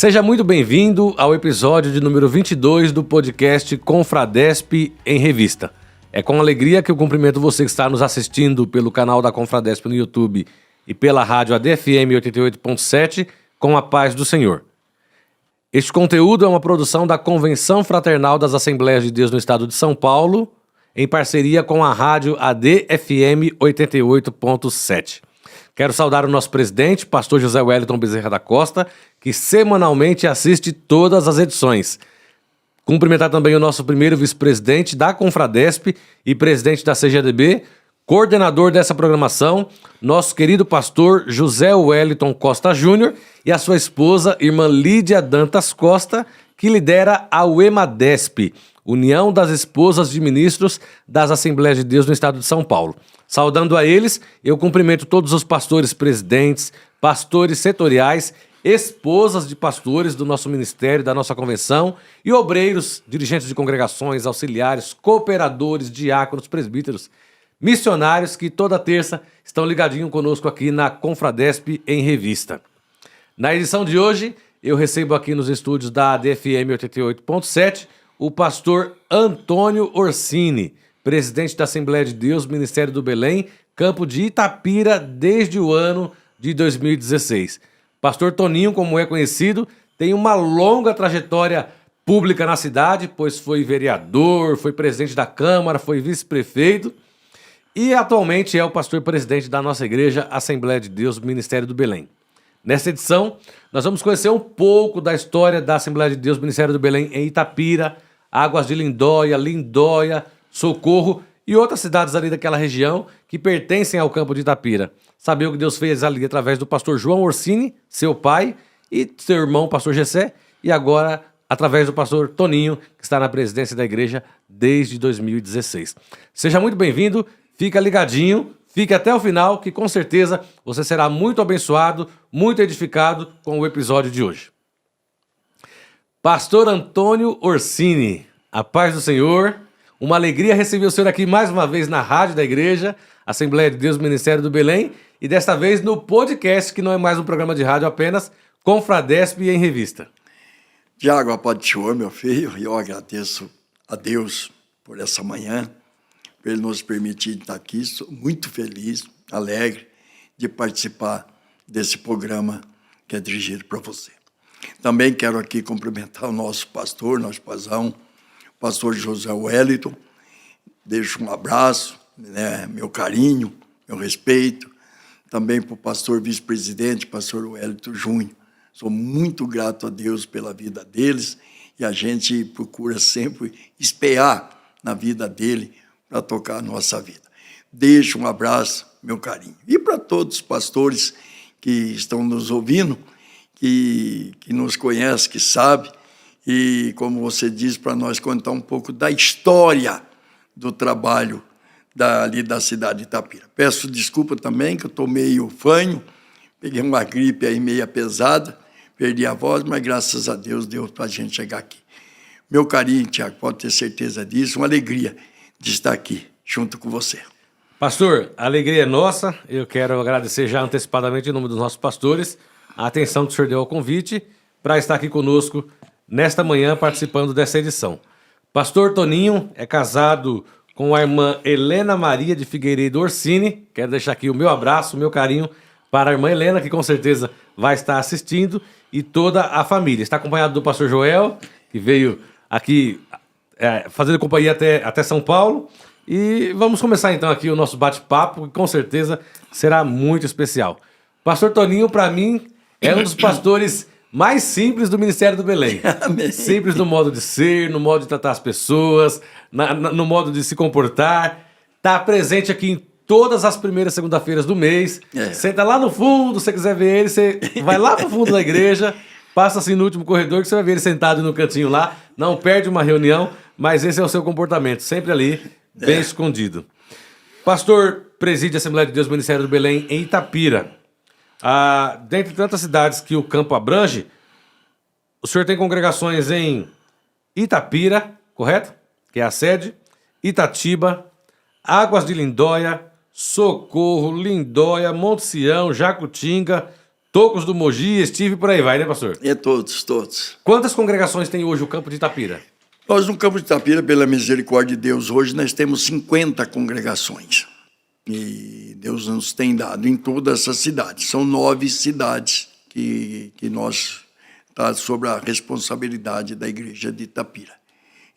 Seja muito bem-vindo ao episódio de número 22 do podcast Confradesp em Revista. É com alegria que eu cumprimento você que está nos assistindo pelo canal da Confradesp no YouTube e pela rádio ADFM 88.7, com a paz do Senhor. Este conteúdo é uma produção da Convenção Fraternal das Assembleias de Deus no Estado de São Paulo, em parceria com a rádio ADFM 88.7. Quero saudar o nosso presidente, pastor José Wellington Bezerra da Costa, que semanalmente assiste todas as edições. Cumprimentar também o nosso primeiro vice-presidente da Confradesp e presidente da CGDB, coordenador dessa programação, nosso querido pastor José Wellington Costa Júnior e a sua esposa, irmã Lídia Dantas Costa, que lidera a UEMADESP, União das Esposas de Ministros das Assembleias de Deus no Estado de São Paulo. Saudando a eles, eu cumprimento todos os pastores presidentes, pastores setoriais, esposas de pastores do nosso ministério, da nossa convenção, e obreiros, dirigentes de congregações, auxiliares, cooperadores, diáconos, presbíteros, missionários que toda terça estão ligadinhos conosco aqui na Confradesp em Revista. Na edição de hoje, eu recebo aqui nos estúdios da ADFM 88.7 o pastor Antônio Orsini, presidente da Assembleia de Deus, Ministério do Belém, campo de Itapira, desde o ano de 2016. Pastor Toninho, como é conhecido, tem uma longa trajetória pública na cidade, pois foi vereador, foi presidente da Câmara, foi vice-prefeito e atualmente é o pastor-presidente da nossa igreja, Assembleia de Deus, Ministério do Belém. Nesta edição, nós vamos conhecer um pouco da história da Assembleia de Deus, Ministério do Belém em Itapira, Águas de Lindóia, Socorro e outras cidades ali daquela região que pertencem ao campo de Itapira. Saber o que Deus fez ali através do pastor João Orsini, seu pai, e seu irmão, pastor Gessé, e agora através do pastor Toninho, que está na presidência da igreja desde 2016. Seja muito bem-vindo, fica ligadinho, fique até o final, que com certeza você será muito abençoado, muito edificado com o episódio de hoje. Pastor Antônio Orsini, a paz do Senhor. Uma alegria receber o senhor aqui mais uma vez na rádio da igreja, Assembleia de Deus, Ministério do Belém, e desta vez no podcast, que não é mais um programa de rádio apenas, Confradesp em Revista. Tiago, a paz do Senhor, meu filho, e eu agradeço a Deus por essa manhã, por Ele nos permitir estar aqui. Sou muito feliz, alegre de participar desse programa que é dirigido para você. Também quero aqui cumprimentar o nosso pastor, nosso paizão, pastor José Wellington. Deixo um abraço, meu carinho, meu respeito. Também para o pastor vice-presidente, pastor Wellington Júnior. Sou muito grato a Deus pela vida deles e a gente procura sempre espear na vida dele para tocar a nossa vida. Deixo um abraço, meu carinho. E para todos os pastores que estão nos ouvindo, que nos conhecem, que sabem, e, como você diz, para nós contar um pouco da história do trabalho ali da cidade de Itapira. Peço desculpa também, que eu estou meio fanho, peguei uma gripe aí meia pesada, perdi a voz, mas graças a Deus deu para a gente chegar aqui. Meu carinho, Tiago, pode ter certeza disso, uma alegria de estar aqui junto com você. Pastor, a alegria é nossa. Eu quero agradecer já antecipadamente em nome dos nossos pastores a atenção que o senhor deu ao convite para estar aqui conosco nesta manhã participando dessa edição. Pastor Toninho é casado com a irmã Helena Maria de Figueiredo Orsini. Quero deixar aqui o meu abraço, o meu carinho para a irmã Helena, que com certeza vai estar assistindo, e toda a família. Está acompanhado do pastor Joel, que veio aqui fazendo companhia até São Paulo. E vamos começar então aqui o nosso bate-papo, que com certeza será muito especial. Pastor Toninho, para mim, é um dos pastores mais simples do Ministério do Belém. Amém. Simples no modo de ser, no modo de tratar as pessoas, no modo de se comportar. Está presente aqui em todas as primeiras segunda-feiras do mês. Senta lá no fundo, se você quiser ver ele, você vai lá pro fundo da igreja, passa assim no último corredor, que você vai ver ele sentado no cantinho lá. Não perde uma reunião, mas esse é o seu comportamento, sempre ali, bem escondido. Pastor preside a Assembleia de Deus, Ministério do Belém, em Itapira. Dentre tantas cidades que o campo abrange, o senhor tem congregações em Itapira, correto? Que é a sede, Itatiba, Águas de Lindóia, Socorro, Lindóia, Monte Sião, Jacutinga, Tocos do Mogi, Estive, por aí vai, né, pastor? É todos. Quantas congregações tem hoje o Campo de Itapira? Nós, no Campo de Itapira, pela misericórdia de Deus, hoje nós temos 50 congregações. E Deus nos tem dado em toda essa cidade. São 9 cidades que nós está sob a responsabilidade da igreja de Itapira.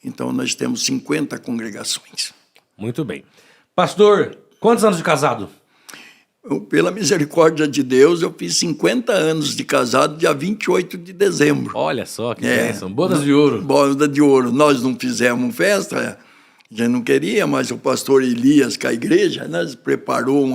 Então, nós temos 50 congregações. Muito bem. Pastor, quantos anos de casado? Pela misericórdia de Deus, eu fiz 50 anos de casado, dia 28 de dezembro. Olha só, que bênção. Bodas de ouro. Boda de ouro. Nós não fizemos festa, a gente não queria, mas o pastor Elias, com a igreja, nós preparou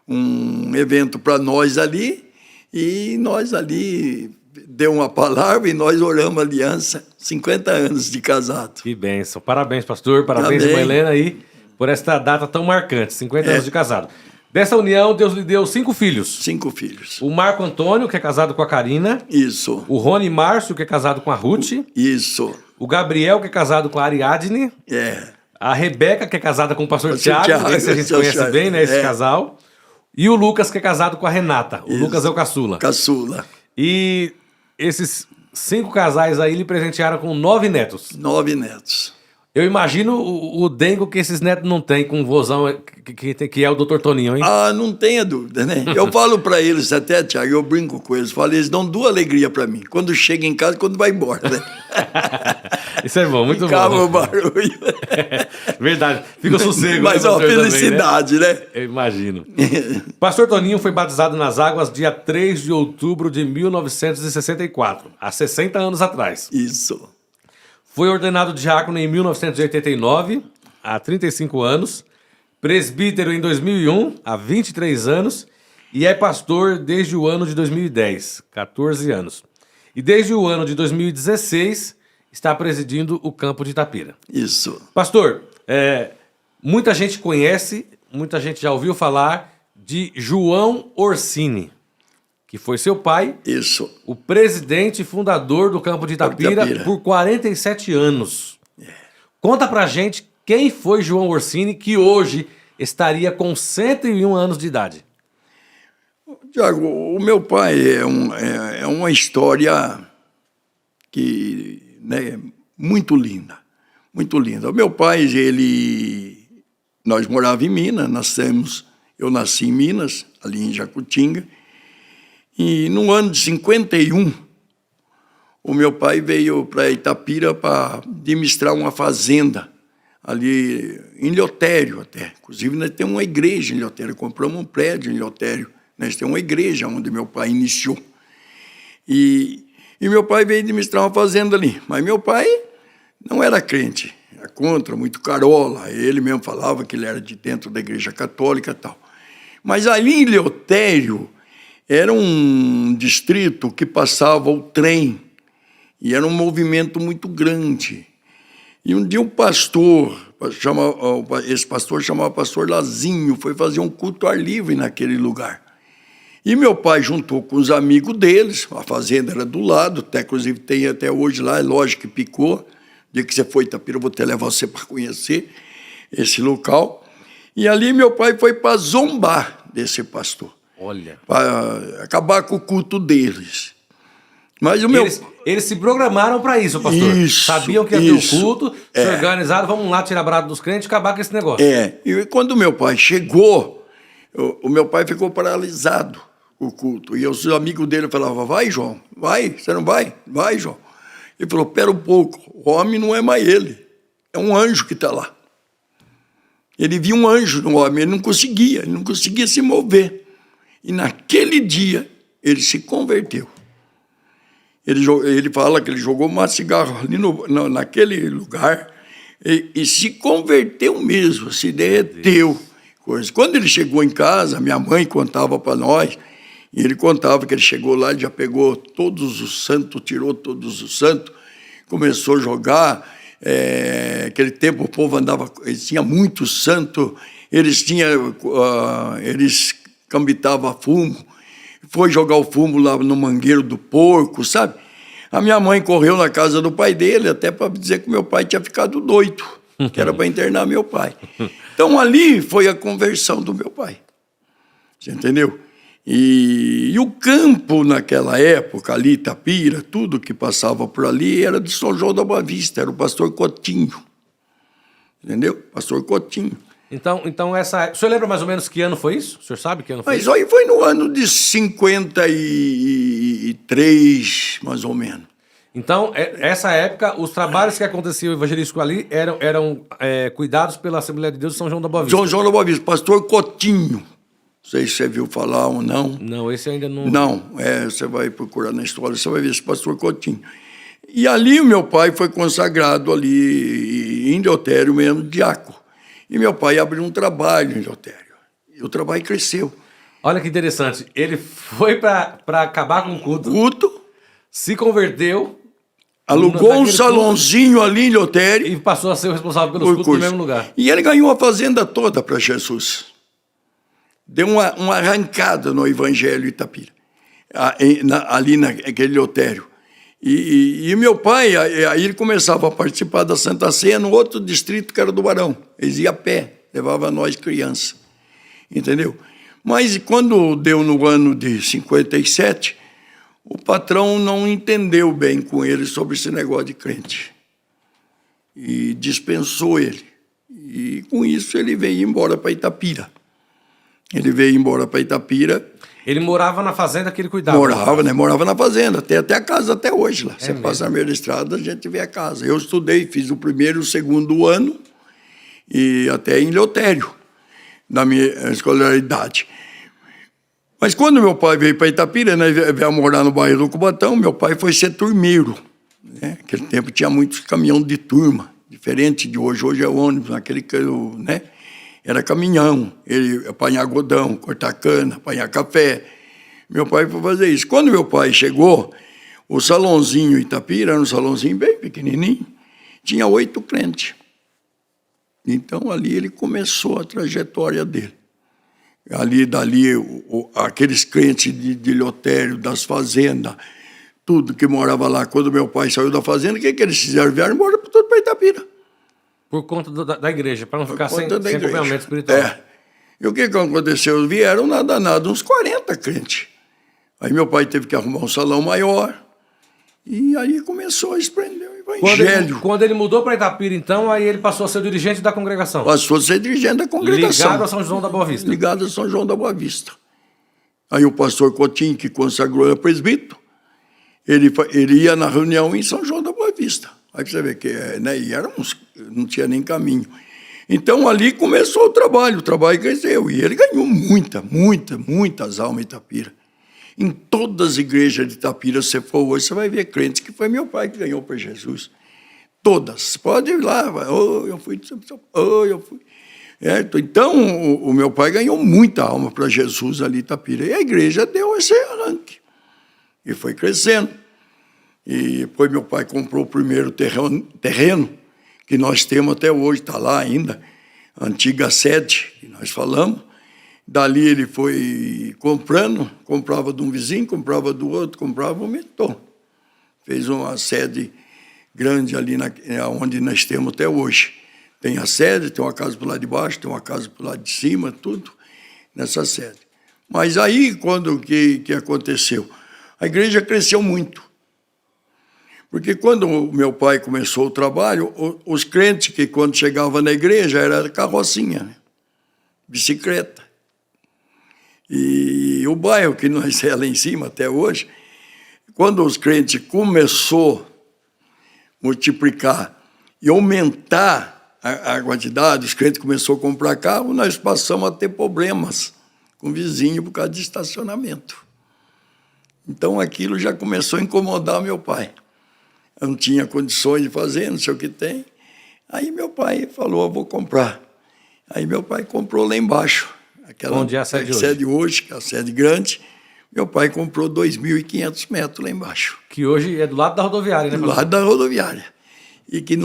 um evento para nós ali, e nós ali deu uma palavra e nós oramos a aliança, 50 anos de casado. Que bênção. Parabéns, pastor. Parabéns, irmã Helena, aí, por esta data tão marcante, 50 anos de casado. Dessa união, Deus lhe deu 5 filhos. 5 filhos. O Marco Antônio, que é casado com a Karina. Isso. O Rony Márcio, que é casado com a Ruth. Isso. O Gabriel, que é casado com a Ariadne. A Rebeca, que é casada com o pastor Tiago. Esse a gente conhece bem, né, esse casal. E o Lucas, que é casado com a Renata. O Lucas é o caçula. Caçula. E esses 5 casais aí lhe presentearam com 9 netos. 9 netos. Eu imagino o dengo que esses netos não têm com o vozão que é o Dr. Toninho, hein? Ah, não tenha dúvida, né? Eu falo para eles até, Tiago, eu brinco com eles, falo, eles dão 2 alegrias para mim. Quando chega em casa e quando vai embora, né? Isso é bom, muito bom. Calma o barulho. Verdade, fica o sossego. Mas né, uma felicidade, também, né? Eu imagino. Pastor Toninho foi batizado nas águas dia 3 de outubro de 1964, há 60 anos atrás. Isso. Foi ordenado diácono em 1989, há 35 anos. Presbítero em 2001, há 23 anos. E é pastor desde o ano de 2010, 14 anos. E desde o ano de 2016, está presidindo o Campo de Itapira. Isso. Pastor, muita gente conhece, muita gente já ouviu falar de João Orsini, que foi seu pai. Isso. O presidente e fundador do Campo de Itapira por 47 anos. Conta pra gente quem foi João Orsini, que hoje estaria com 101 anos de idade. Tiago, o meu pai é uma história que, né, muito linda. Muito linda. O meu pai, nós morávamos em Minas, eu nasci em Minas, ali em Jacutinga. E no ano de 51, o meu pai veio para Itapira para administrar uma fazenda ali em Liotério até. Inclusive, nós temos uma igreja em Liotério, compramos um prédio em Liotério. Nós temos uma igreja onde meu pai iniciou. E meu pai veio administrar uma fazenda ali. Mas meu pai não era crente, era contra, muito carola. Ele mesmo falava que ele era de dentro da igreja católica e tal. Mas ali em Liotério, era um distrito que passava o trem, e era um movimento muito grande. E um dia um pastor, esse pastor chamava pastor Lazinho, foi fazer um culto ao ar livre naquele lugar. E meu pai juntou com os amigos deles, a fazenda era do lado, até inclusive tem até hoje lá, é lógico que picou. O dia que você for Itapira, eu vou até levar você para conhecer esse local. E ali meu pai foi para zombar desse pastor. Olha. Para acabar com o culto deles. Mas eles se programaram para isso, pastor. Isso, sabiam que ia ter o culto, se organizaram, vamos lá tirar barato dos crentes e acabar com esse negócio. E quando meu pai chegou, o meu pai ficou paralisado com o culto. E os amigos dele falavam, vai, João, vai, você não vai? Vai, João. Ele falou, pera um pouco, o homem não é mais ele, é um anjo que está lá. Ele viu um anjo no homem, ele não conseguia se mover. E naquele dia, ele se converteu. Ele fala que ele jogou um cigarro ali naquele lugar e se converteu mesmo, se derreteu. Quando ele chegou em casa, minha mãe contava para nós, e ele contava que ele chegou lá, ele já pegou todos os santos, tirou todos os santos, começou a jogar. Aquele tempo o povo andava, eles tinham muitos santos, eles cambitava fumo, foi jogar o fumo lá no mangueiro do porco, sabe? A minha mãe correu na casa do pai dele, até para dizer que meu pai tinha ficado doido, que era para internar meu pai. Então ali foi a conversão do meu pai, você entendeu? E o campo, naquela época, ali, Itapira, tudo que passava por ali era de São João da Boa Vista, era o pastor Cotinho. Entendeu? Pastor Cotinho. Então o senhor lembra mais ou menos que ano foi isso? O senhor sabe que ano foi Mas isso? aí foi no ano de 53, mais ou menos. Então, essa época, os trabalhos que aconteciam evangelísticos ali eram cuidados pela Assembleia de Deus de São João da Boa Vista. São João da Boa Vista, pastor Cotinho. Não sei se você viu falar ou não. Não, esse ainda não... Não, você vai procurar na história, você vai ver esse pastor Cotinho. E ali o meu pai foi consagrado ali em Eleutério mesmo, diácono. E meu pai abriu um trabalho em Eleutério. E o trabalho cresceu. Olha que interessante, ele foi para acabar com o culto, Culto, se converteu, alugou um naquele salãozinho ali em Eleutério. e passou a ser o responsável pelos por cultos no curso. mesmo lugar. E ele ganhou a fazenda toda para Jesus. Deu uma arrancada no Evangelho Itapira, ali naquele Eleutério. E meu pai, aí ele começava a participar da Santa Ceia no outro distrito, que era do Barão. Eles iam a pé, levava nós crianças, entendeu? Mas quando deu no ano de 57, o patrão não entendeu bem com ele sobre esse negócio de crente. E dispensou ele. E com isso ele veio embora para Itapira. Ele morava na fazenda que ele cuidava. Morava na fazenda, tem até a casa até hoje lá. Você passa na meia estrada, a gente vê a casa. Eu estudei, fiz o primeiro e o segundo ano, e até em Eleutério, na minha escolaridade. Mas quando meu pai veio para Itapira, né, veio morar no bairro do Cubatão, meu pai foi ser turmeiro. Né? Naquele tempo tinha muitos caminhão de turma, diferente de hoje. Hoje é ônibus, naquele, né? Era caminhão, ele apanhar algodão, cortar cana, apanhar café. Meu pai foi fazer isso. Quando meu pai chegou, o salãozinho Itapira era um salãozinho bem pequenininho, tinha 8 crentes. Então, ali ele começou a trajetória dele. Dali, aqueles crentes de Eleutério, das fazendas, tudo que morava lá. Quando meu pai saiu da fazenda, o que eles fizeram? Vieram embora tudo para Itapira. Por conta da igreja, para não ficar sem acompanhamento espiritual. E o que aconteceu? Vieram nada, uns 40 crentes. Aí meu pai teve que arrumar um salão maior, e aí começou a espreender o evangelho. Quando ele mudou para Itapira, então, aí ele passou a ser o dirigente da congregação. Passou a ser dirigente da congregação. Ligado a São João da Boa Vista. Ligado a São João da Boa Vista. Aí o pastor Cotinho, que consagrou a presbítero, ele ia na reunião em São João da Boa Vista. Aí você vê que não tinha nem caminho. Então ali começou o trabalho cresceu. E ele ganhou muitas almas em Itapira. Em todas as igrejas de Itapira, você for hoje, você vai ver crentes que foi meu pai que ganhou para Jesus. Todas. Pode ir lá. Eu fui. Então, o meu pai ganhou muita alma para Jesus ali em Itapira. E a igreja deu esse arranque. E foi crescendo. E depois meu pai comprou o primeiro terreno, que nós temos até hoje, está lá ainda, a antiga sede, que nós falamos. Dali ele foi comprava de um vizinho, comprava do outro, aumentou. Fez uma sede grande ali onde nós temos até hoje. Tem a sede, tem uma casa para lado de baixo, tem uma casa para lado de cima, tudo nessa sede. Mas aí, quando que aconteceu? A igreja cresceu muito. Porque quando o meu pai começou o trabalho, os crentes que quando chegavam na igreja era carrocinha, né? Bicicleta. E o bairro que nós é lá em cima até hoje, quando os crentes começou a multiplicar e aumentar a quantidade, os crentes começaram a comprar carro, nós passamos a ter problemas com o vizinho por causa de estacionamento. Então aquilo já começou a incomodar meu pai. Eu não tinha condições de fazer, não sei o que tem. Aí meu pai falou, eu vou comprar. Aí meu pai comprou lá embaixo. Onde é a sede hoje, que é a sede grande. Meu pai comprou 2.500 metros lá embaixo. Que hoje é do lado da rodoviária, né? Do lado da rodoviária. E que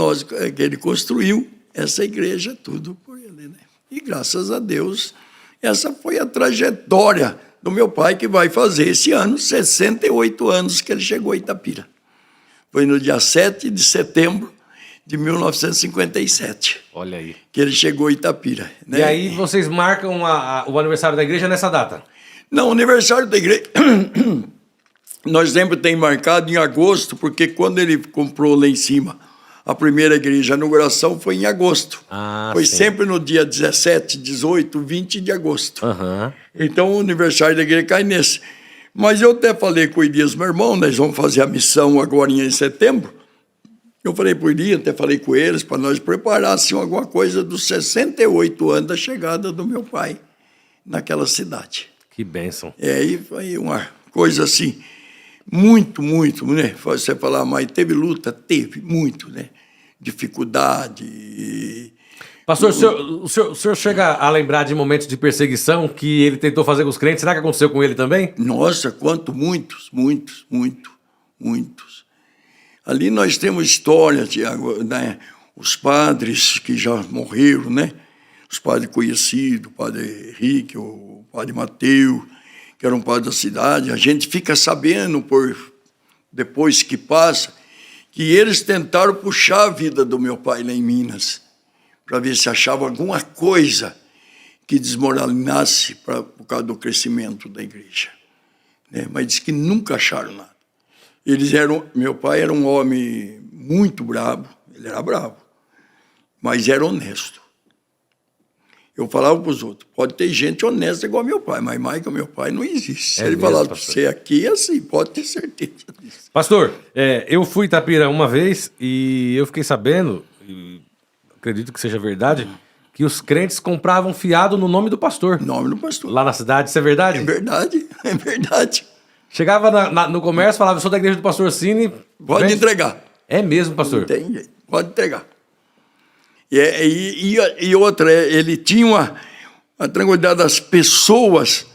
ele construiu essa igreja, tudo por ele, né? E graças a Deus, essa foi a trajetória do meu pai, que vai fazer esse ano 68 anos que ele chegou a Itapira. Foi no dia 7 de setembro de 1957. Olha aí. Que ele chegou a Itapira. Né? E aí vocês marcam o aniversário da igreja nessa data? Não, o aniversário da igreja, nós sempre tem marcado em agosto, porque quando ele comprou lá em cima a primeira igreja, a inauguração foi em agosto. Foi sim. Sempre no dia 17, 18, 20 de agosto. Então o aniversário da igreja cai nesse. Mas eu até falei com o Elias, meu irmão, nós vamos fazer a missão agora em setembro. Eu falei para o Elias, até falei com eles, para nós preparar assim, alguma coisa dos 68 anos da chegada do meu pai naquela cidade. Que bênção. E foi uma coisa assim, muito, né? Você falar, mas teve luta? Teve, muito, né? Dificuldade. Pastor, o senhor chega a lembrar de momentos de perseguição que ele tentou fazer com os crentes? Será que aconteceu com ele também? Nossa, muitos. Ali nós temos histórias, né? Os padres que já morreram, né? Os padres conhecidos, o padre Henrique, o padre Mateus, que era um padre da cidade. A gente fica sabendo, depois que passa, que eles tentaram puxar a vida do meu pai lá em Minas, para ver se achavam alguma coisa que desmoralizasse por causa do crescimento da igreja. Né? Mas diz que nunca acharam nada. Meu pai era um homem muito bravo, ele era bravo, mas era honesto. Eu falava para os outros, pode ter gente honesta igual meu pai, mas mais que o meu pai não existe. Se ele falar para você aqui, é assim, pode ter certeza disso. Pastor, eu fui em Itapira uma vez e eu fiquei sabendo, acredito que seja verdade, que os crentes compravam fiado no nome do pastor. Nome do pastor. Lá na cidade, isso é verdade? É verdade. Chegava no comércio, falava, eu sou da igreja do pastor Cine. Pode entregar. É mesmo, pastor? Não tem jeito, pode entregar. E outra, ele tinha a tranquilidade das pessoas,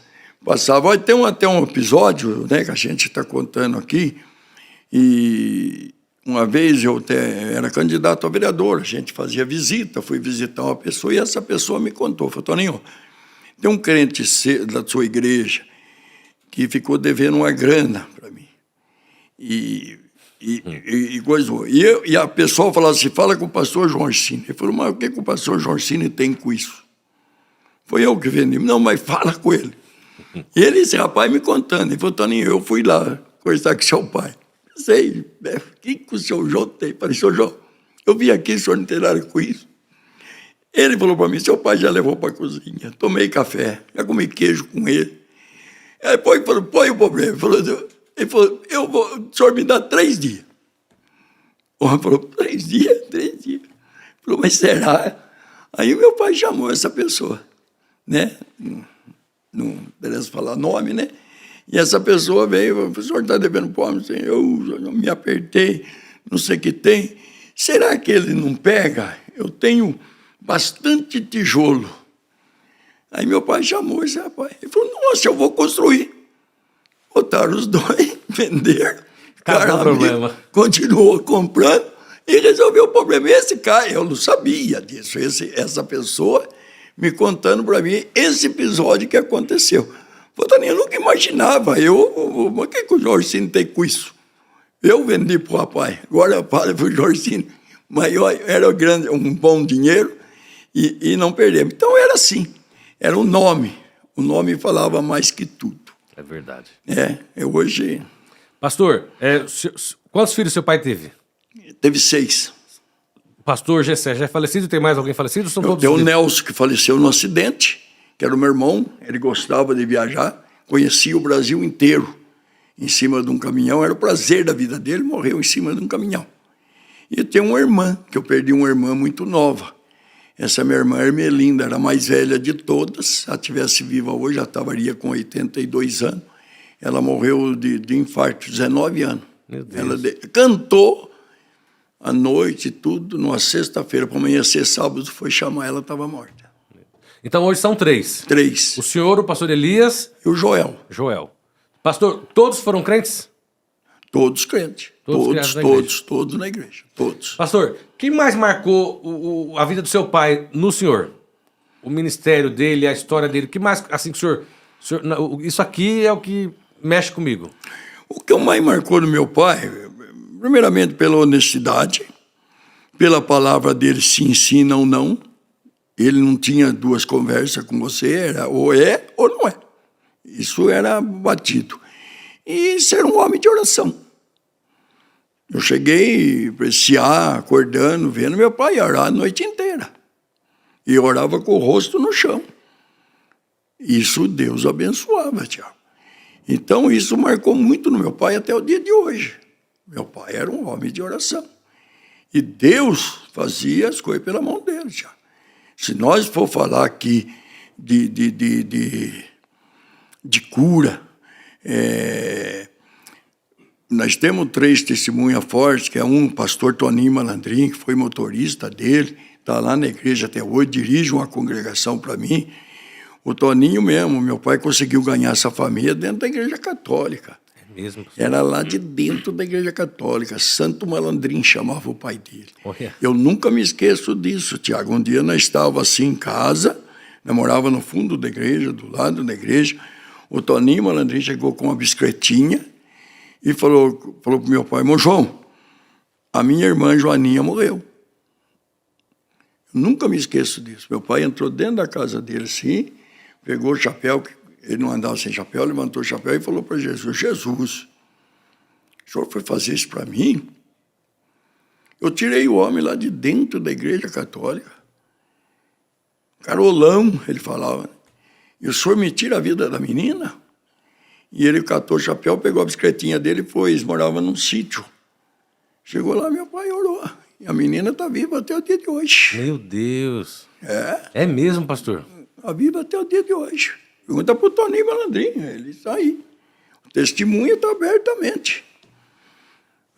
passava. Tem até um episódio, né, que a gente está contando aqui, e uma vez eu era candidato a vereador, a gente fazia visita, fui visitar uma pessoa, e essa pessoa me contou, falou, Toninho, tem um crente da sua igreja que ficou devendo uma grana para mim. E a pessoa falava assim, fala com o pastor João Orsini. Ele falou, mas o que o pastor João Orsini tem com isso? Foi eu que vendi. Não, mas fala com ele. E ele, esse rapaz, me contando. Ele falou, Toninho, eu fui lá conversar com seu pai. Sei, o que o seu João tem? Falei, seu João, eu vim aqui, o senhor não tem nada com isso. Ele falou para mim, seu pai já levou para a cozinha, tomei café, já comi queijo com ele. Aí depois falou, põe o problema. Ele falou, o senhor me dá 3 dias. O homem falou, 3 dias? 3 dias. Falou, mas será? Aí meu pai chamou essa pessoa, né? Não interessa falar nome, né? E essa pessoa veio, o senhor está devendo para o homem? Eu me apertei, não sei o que tem. Será que ele não pega? Eu tenho bastante tijolo. Aí meu pai chamou esse rapaz. Ele falou, nossa, eu vou construir. Botaram os dois, venderam. Acabou o problema. Continuou comprando e resolveu o problema. Esse cara, eu não sabia disso. Essa pessoa me contando para mim esse episódio que aconteceu. Eu nunca imaginava. Mas o que o Jorginho tem com isso? Eu vendi para o rapaz. Agora eu falo para o Jorginho. Mas era um bom dinheiro e não perdemos. Então era assim. Era um nome. O nome falava mais que tudo. É verdade. Eu hoje... Pastor, quantos filhos seu pai teve? Teve 6. Pastor Gessé, já é falecido? Tem mais alguém falecido? Tem o Nelson, que faleceu no acidente, que era o meu irmão. Ele gostava de viajar, conhecia o Brasil inteiro em cima de um caminhão. Era o prazer da vida dele, morreu em cima de um caminhão. E tem uma irmã, que eu perdi uma irmã muito nova. Essa minha irmã Ermelinda era a mais velha de todas. Se ela estivesse viva hoje, já estaria com 82 anos. Ela morreu de infarto, 19 anos. Meu Deus. Ela cantou à noite, tudo, numa sexta-feira, para amanhecer sábado, foi chamar ela, estava morta. Então hoje são 3. 3. O senhor, o pastor Elias... E o Joel. Pastor, todos foram crentes? Todos crentes. Todos na igreja. Todos. Pastor, quem mais marcou a vida do seu pai no senhor? O ministério dele, a história dele. O que mais, assim, que o senhor... Isso aqui é o que mexe comigo. O que mais marcou no meu pai, primeiramente pela honestidade, pela palavra dele, se ensina ou não. Ele não tinha 2 conversas com você, era ou é ou não é. Isso era batido. E ser um homem de oração. Eu cheguei a apreciar, acordando, vendo meu pai orar a noite inteira. E orava com o rosto no chão. Isso Deus abençoava, Tiago. Então isso marcou muito no meu pai até o dia de hoje. Meu pai era um homem de oração. E Deus fazia as coisas pela mão dele, Tiago. Se nós for falar aqui de cura, nós temos 3 testemunhas fortes, que é o pastor Toninho Malandrin, que foi motorista dele, está lá na igreja até hoje, dirige uma congregação para mim. O Toninho mesmo, meu pai conseguiu ganhar essa família dentro da igreja católica. É mesmo? Era lá de dentro da igreja católica. Santo Malandrin chamava o pai dele. Olha. Eu nunca me esqueço disso, Tiago. Um dia nós estávamos assim em casa, nós morava no fundo da igreja, do lado da igreja. O Toninho Malandrin chegou com uma bicicletinha e falou para o meu pai: irmão João, a minha irmã Joaninha morreu. Eu nunca me esqueço disso. Meu pai entrou dentro da casa dele assim, pegou o chapéu, ele não andava sem chapéu, levantou o chapéu e falou para Jesus: Jesus, o senhor foi fazer isso para mim? Eu tirei o homem lá de dentro da igreja católica. Carolão, ele falava. E o senhor me tira a vida da menina? E ele catou o chapéu, pegou a bicicletinha dele e foi. Eles moravam num sítio. Chegou lá, meu pai orou. E a menina está viva até o dia de hoje. Meu Deus. É. É mesmo, pastor? Está viva até o dia de hoje. Pergunta para o Toninho Malandrin, ele está aí. O testemunho está abertamente.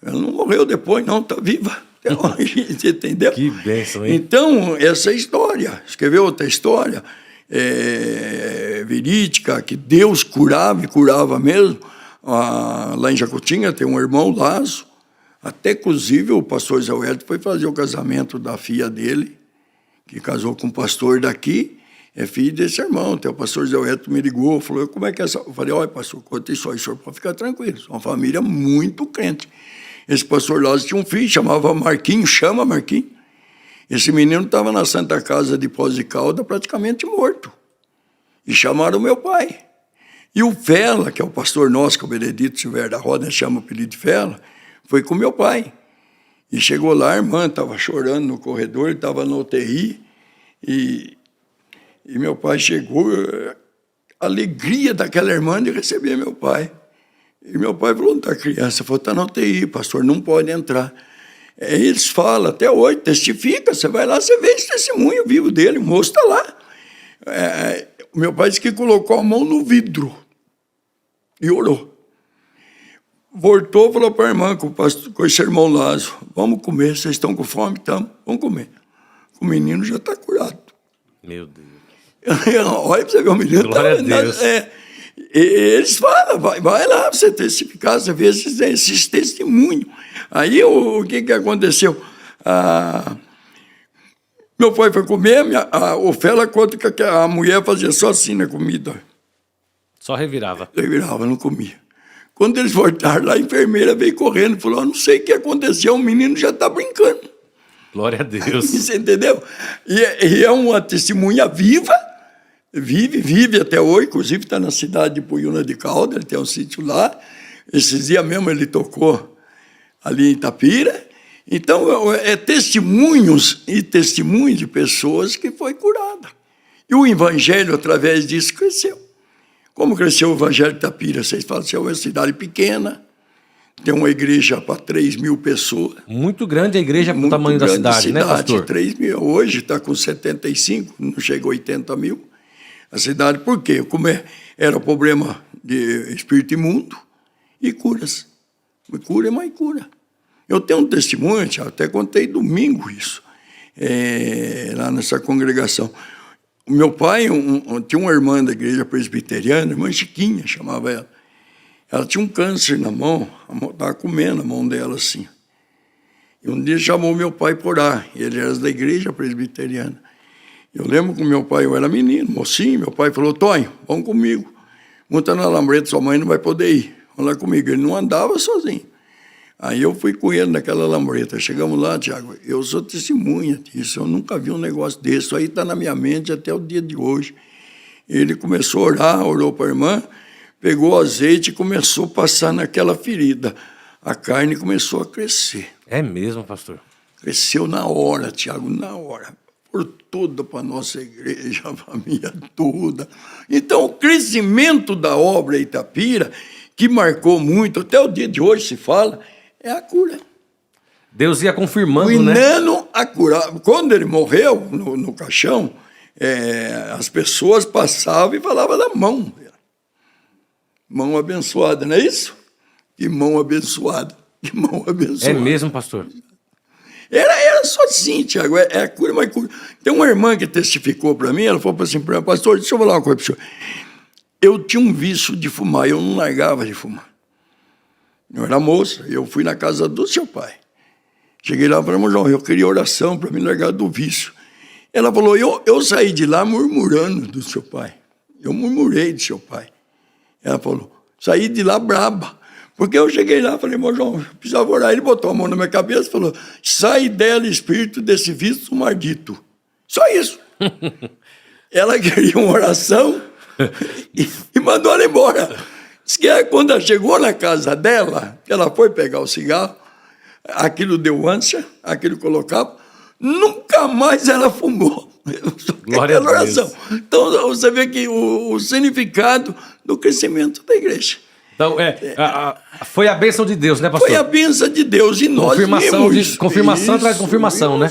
Ela não morreu depois, não, está viva até hoje, você entendeu? Que bênção, hein? Então, essa história, escreveu outra história, verídica, que Deus curava e curava mesmo. Lá em Jacutinga tem um irmão, Lazo, até inclusive o pastor Zé Wellington foi fazer o casamento da filha dele, que casou com um pastor daqui, é filho desse irmão. Então o pastor Zé Wellington me ligou, falou: como é que é essa? Eu falei: olha, pastor, conta isso aí, o senhor pode ficar tranquilo, é uma família muito crente. Esse pastor Lazo tinha um filho, chamava Marquinhos, chama Marquinhos. Esse menino estava na Santa Casa de Poços de Caldas praticamente morto. E chamaram meu pai. E o Fela, que é o pastor nosso, que é o Benedito Silveira da Roda, chama o apelido de Fela, foi com meu pai. E chegou lá, a irmã estava chorando no corredor, estava na UTI, e meu pai chegou, a alegria daquela irmã de receber meu pai. E meu pai falou: onde está a criança? Falou: está na UTI, pastor, não pode entrar. Eles falam, até hoje, testifica, você vai lá, você vê esse testemunho vivo dele, o moço está lá. O meu pai disse que colocou a mão no vidro e orou. Voltou, falou para a irmã, com esse irmão Lázaro: vamos comer, vocês estão com fome? Estamos, vamos comer. O menino já está curado. Meu Deus. Olha para você ver, o menino está... Glória a Deus. Eles falam: vai lá para você testificar, você vê esses testemunhos. Aí o que aconteceu? Meu pai foi comer, o Fela conta que a mulher fazia só assim na comida. Só revirava. Revirava, não comia. Quando eles voltaram lá, a enfermeira veio correndo e falou: não sei o que aconteceu, o menino já está brincando. Glória a Deus. Você entendeu? E é uma testemunha viva, vive até hoje, inclusive está na cidade de Puyuna de Caldas, ele tem um sítio lá. Esses dias mesmo ele tocou ali em Itapira. Então, testemunhos e testemunhos de pessoas que foi curada. E o evangelho, através disso, cresceu. Como cresceu o evangelho de Itapira? Vocês falam que é uma cidade pequena, tem uma igreja para 3.000 pessoas. Muito grande a igreja para o tamanho da cidade, né, pastor? 3.000. Hoje está com 75, não chega a 80 mil. A cidade, por quê? Como era problema de espírito imundo e curas. Cura é mais cura. Eu tenho um testemunho, até contei domingo isso, lá nessa congregação. O meu pai tinha uma irmã da igreja presbiteriana, irmã Chiquinha, chamava ela. Ela tinha um câncer na mão, estava comendo a mão dela assim. E um dia chamou meu pai por orar, ele era da igreja presbiteriana. Eu lembro que meu pai, eu era menino, mocinho, meu pai falou: Tonho, vamos comigo. Monta na lambreta, sua mãe não vai poder ir. Vamos lá comigo. Ele não andava sozinho. Aí eu fui com ele naquela lambreta. Chegamos lá, Tiago, eu sou testemunha disso, eu nunca vi um negócio desse. Isso aí está na minha mente até o dia de hoje. Ele começou a orar, orou para a irmã. pegou azeite e começou a passar naquela ferida. A carne começou a crescer. É mesmo, pastor? Cresceu na hora, Tiago, na hora. Por toda para a nossa igreja, a família toda. Então, o crescimento da obra Itapira, que marcou muito, até o dia de hoje se fala, é a cura. Deus ia confirmando, O né? Inano a curar. Quando ele morreu no caixão, as pessoas passavam e falavam da mão. Mão abençoada, não é isso? Que mão abençoada. Que mão abençoada. É mesmo, pastor? Era só assim, Tiago, é cura, mas cura. Tem uma irmã que testificou para mim, ela falou assim, pastor, deixa eu falar uma coisa para o senhor. Eu tinha um vício de fumar, eu não largava de fumar. Eu era moça, eu fui na casa do seu pai. Cheguei lá e falei, João, eu queria oração para me largar do vício. Ela falou, eu saí de lá murmurando do seu pai. Eu murmurei do seu pai. Ela falou, saí de lá braba. Porque eu cheguei lá e falei, João, eu precisava orar. Ele botou a mão na minha cabeça e falou, sai dela, espírito desse vício maldito. Só isso. Ela queria uma oração e mandou ela embora. Diz que quando ela chegou na casa dela, ela foi pegar o cigarro, aquilo deu ânsia, aquilo colocava, nunca mais ela fumou. Glória a Deus. Então você vê que o significado do crescimento da igreja. Então, foi a bênção de Deus, né, pastor? Foi a bênção de Deus e nós confirmação traz confirmação, né?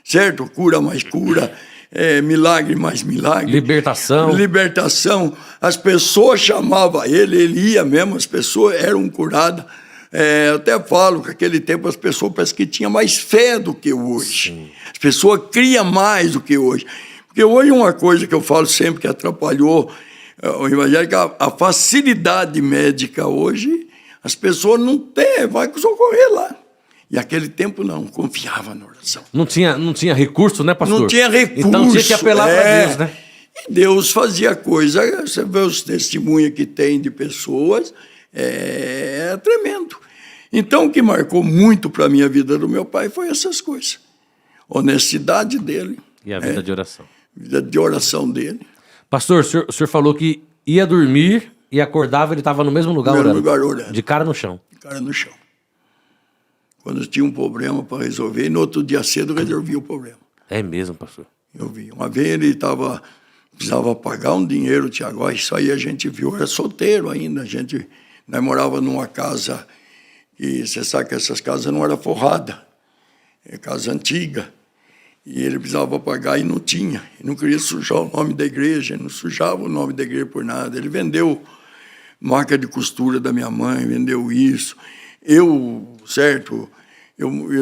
Certo, cura mais cura, milagre mais milagre. Libertação. As pessoas chamavam ele ia mesmo, as pessoas eram curadas. Eu até falo que naquele tempo as pessoas parece que tinham mais fé do que hoje. Sim. As pessoas criam mais do que hoje. Porque hoje uma coisa que eu falo sempre que atrapalhou o evangelho, que a facilidade médica hoje, as pessoas não têm, vai socorrer lá. E aquele tempo não, confiava na oração. Não tinha recurso, né, pastor? Não tinha recurso. Então tinha que apelar para Deus, né? E Deus fazia coisa, você vê os testemunhos que tem de pessoas, é tremendo. Então, o que marcou muito para a minha vida do meu pai foi essas coisas. Honestidade dele. E a vida de oração. Vida de oração dele. Pastor, o senhor falou que ia dormir e acordava, ele estava no mesmo lugar orando. De cara no chão. De cara no chão. Quando tinha um problema para resolver, e no outro dia cedo resolvia o problema. É mesmo, pastor? Eu vi. Uma vez ele precisava pagar um dinheiro, Tiago, isso aí a gente viu, era solteiro ainda, nós morava numa casa, e você sabe que essas casas não eram forradas, é casa antiga, e ele precisava pagar e não tinha, ele não queria sujar o nome da igreja, ele não sujava o nome da igreja por nada, ele vendeu marca de costura da minha mãe, vendeu isso,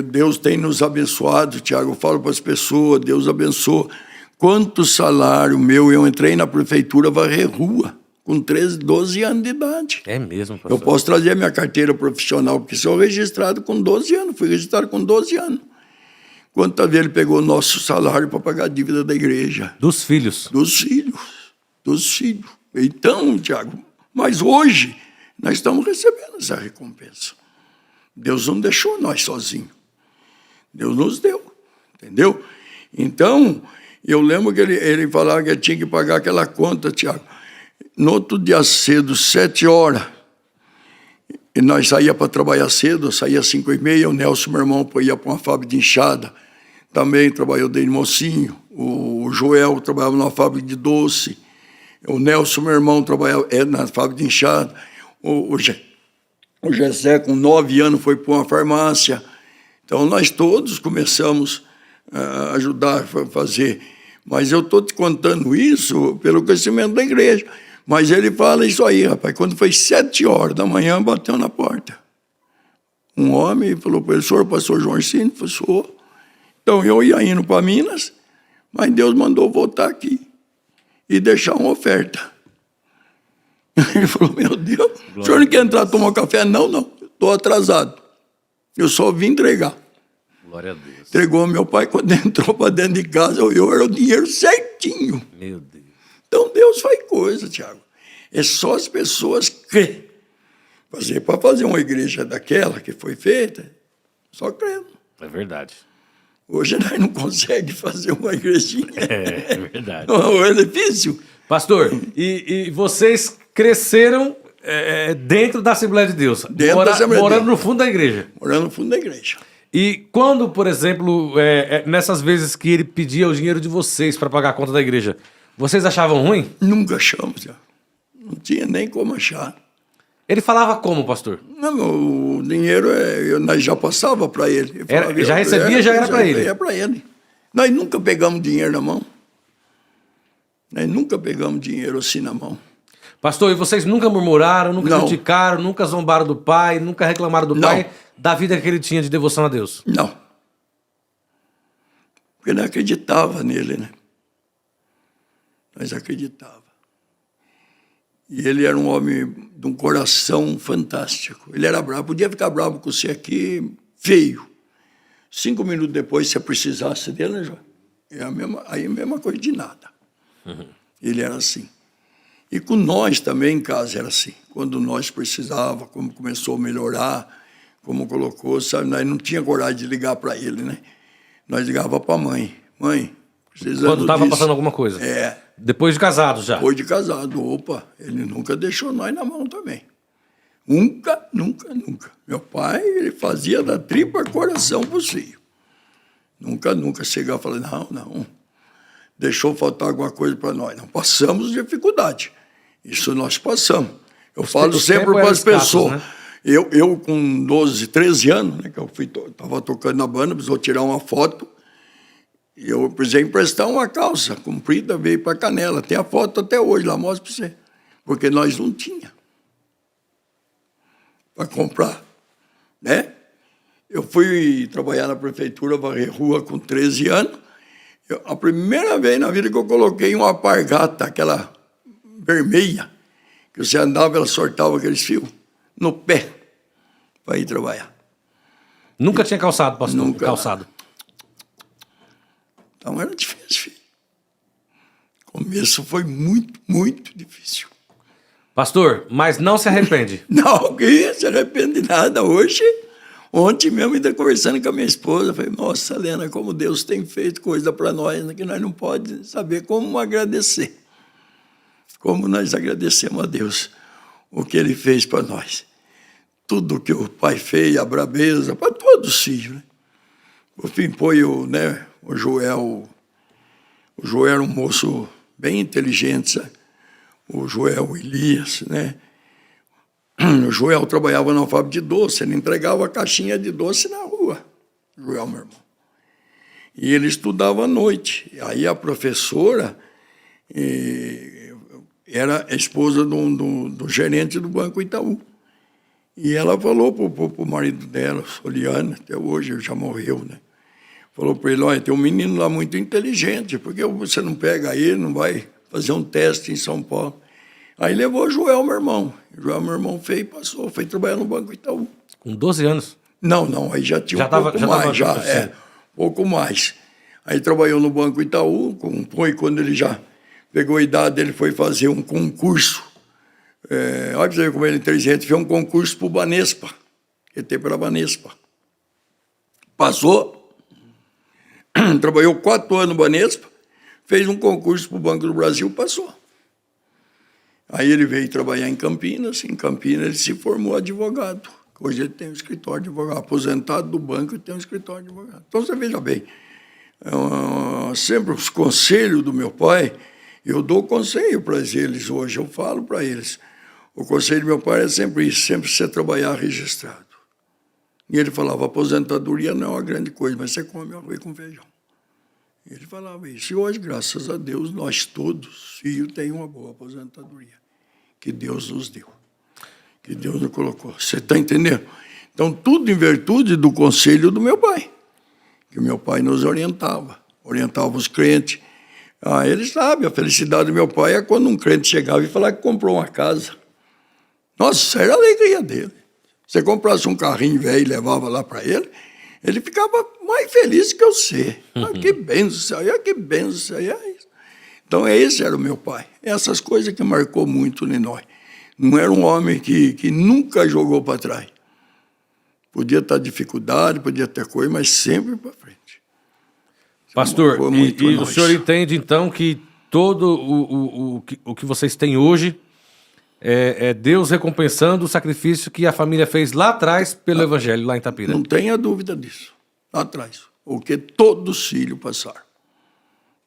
Deus tem nos abençoado, Tiago, eu falo para as pessoas, Deus abençoa. Quanto salário meu, eu entrei na prefeitura varrer rua, com 13, 12 anos de idade. É mesmo, pastor? Eu posso trazer a minha carteira profissional, porque sou registrado com 12 anos, fui registrado com 12 anos. Quantas vezes ele pegou o nosso salário para pagar a dívida da igreja? Dos filhos. Dos filhos. Então, Tiago, mas hoje nós estamos recebendo essa recompensa. Deus não deixou nós sozinhos. Deus nos deu, entendeu? Então, eu lembro que ele falava que tinha que pagar aquela conta, Tiago. No outro dia cedo, 7 horas, e nós saía para trabalhar cedo, saía às 5h30, o Nelson, meu irmão, ia para uma fábrica de enxada, também trabalhou desde mocinho, o Joel trabalhava numa fábrica de doce, o Nelson, meu irmão, trabalhava na fábrica de enxada, o Gessé, com 9 anos, foi para uma farmácia. Então, nós todos começamos a ajudar a fazer. Mas eu estou te contando isso pelo crescimento da igreja. Mas ele fala isso aí, rapaz. Quando foi 7 horas da manhã, bateu na porta. Um homem falou para ele, senhor, pastor João Orsini? Falei, sou. Então, eu ia indo para Minas, mas Deus mandou voltar aqui e deixar uma oferta. Ele falou, meu Deus, o senhor não quer entrar tomar café? Não, estou atrasado. Eu só vim entregar. Glória a Deus. Entregou meu pai, quando entrou para dentro de casa, eu era o dinheiro certinho. Meu Deus. Então Deus faz coisa, Tiago. É só as pessoas crerem. Para fazer uma igreja daquela que foi feita, só crendo. É verdade. Hoje nós não conseguimos fazer uma igrejinha. É verdade. Não é difícil. Pastor, e vocês cresceram dentro da Assembleia de Deus. Dentro da Assembleia de morando Deus. no fundo da igreja. Morando no fundo da igreja. E quando, por exemplo, nessas vezes que ele pedia o dinheiro de vocês para pagar a conta da igreja, vocês achavam ruim? Nunca achamos, já. Não tinha nem como achar. Ele falava como, pastor? Não, o dinheiro nós já passava para ele. Já recebia, já era para ele. É para ele. Nós nunca pegamos dinheiro na mão. Nós nunca pegamos dinheiro assim na mão. Pastor, e vocês nunca murmuraram, nunca criticaram, nunca zombaram do pai, nunca reclamaram do pai, da vida que ele tinha de devoção a Deus? Não. Porque não acreditava nele, né? Nós acreditava. E ele era um homem de um coração fantástico. Ele era bravo, podia ficar bravo com você aqui, feio. 5 minutos depois, se você precisasse dele, né, João? Aí a mesma coisa de nada. Uhum. Ele era assim. E com nós também em casa era assim. Quando nós precisava, como começou a melhorar, como colocou, sabe? Nós não tinha coragem de ligar para ele, né? Nós ligava para a mãe. Mãe, precisando quando estava passando alguma coisa? Depois de casado já? Depois de casado. Opa, ele nunca deixou nós na mão também. Nunca, nunca, nunca. Meu pai, ele fazia da tripa coração possível. Nunca, nunca chegava e falava, não. Deixou faltar alguma coisa para nós. Não passamos dificuldade. Isso nós passamos. Eu falo sempre para as pessoas. Né? Eu com 12, 13 anos, né, que eu estava tocando na banda, precisou tirar uma foto. E eu precisei emprestar uma calça comprida, veio para Canela. Tem a foto até hoje, lá mostro para você. Porque nós não tínhamos para comprar, né? Eu fui trabalhar na prefeitura, varrer rua com 13 anos. A primeira vez na vida que eu coloquei uma alpargata, aquela vermelha, que você andava, ela sortava aqueles fios no pé para ir trabalhar. Nunca tinha calçado, pastor? Nunca. Calçado. Então era difícil, filho. O começo foi muito, muito difícil. Pastor, mas não se arrepende? Não, que se arrepende de nada. Ontem mesmo, ainda conversando com a minha esposa, falei, nossa, Helena, como Deus tem feito coisa para nós, né, que nós não podemos saber como agradecer. Como nós agradecemos a Deus o que Ele fez para nós. Tudo que o pai fez, a brabeza, para todos os filhos. Né? Por fim, foi o Joel. O Joel era um moço bem inteligente, sabe? O Joel Elias, né? O Joel trabalhava na fábrica de doce, ele entregava a caixinha de doce na rua, Joel, meu irmão. E ele estudava à noite. Aí a professora era a esposa do gerente do Banco Itaú. E ela falou pro marido dela, Soliana, até hoje ele já morreu, né? Falou para ele, olha, tem um menino lá muito inteligente, por que você não pega ele, não vai fazer um teste em São Paulo? Aí levou o Joel, meu irmão. Joel, meu irmão, passou, foi trabalhar no Banco Itaú. Com 12 anos? Não, aí já tinha pouco mais. Aí trabalhou no Banco Itaú, quando ele já pegou a idade, ele foi fazer um concurso. Olha pra você ver como ele é inteligente, fez um concurso para o Banespa, que tem para a Banespa. Passou, trabalhou 4 anos no Banespa, fez um concurso para o Banco do Brasil, passou. Aí ele veio trabalhar em Campinas ele se formou advogado. Hoje ele tem um escritório de advogado, aposentado do banco e tem um escritório de advogado. Então você veja bem, sempre os conselhos do meu pai, eu dou conselho para eles hoje, eu falo para eles. O conselho do meu pai é sempre isso, sempre você trabalhar registrado. E ele falava, aposentadoria não é uma grande coisa, mas você come arroz com feijão. Ele falava isso. E hoje, graças a Deus, nós todos, filhos, temos uma boa aposentadoria que Deus nos deu, que Deus nos colocou. Você está entendendo? Então, tudo em virtude do conselho do meu pai, que meu pai nos orientava os crentes. Ele sabe, a felicidade do meu pai é quando um crente chegava e falava que comprou uma casa. Nossa, era a alegria dele. Se você comprasse um carrinho velho e levava lá para ele ficava mais feliz que você. Que benção isso aí, que benção isso aí. Então, esse era o meu pai. Essas coisas que marcou muito em nós. Não era um homem que nunca jogou para trás. Podia estar dificuldade, podia ter coisa, mas sempre para frente. Pastor, e o senhor entende, então, que todo o que vocês têm hoje é Deus recompensando o sacrifício que a família fez lá atrás pelo Evangelho, lá em Itapira. Não tenha dúvida disso. Lá atrás. O que todos os filhos passaram.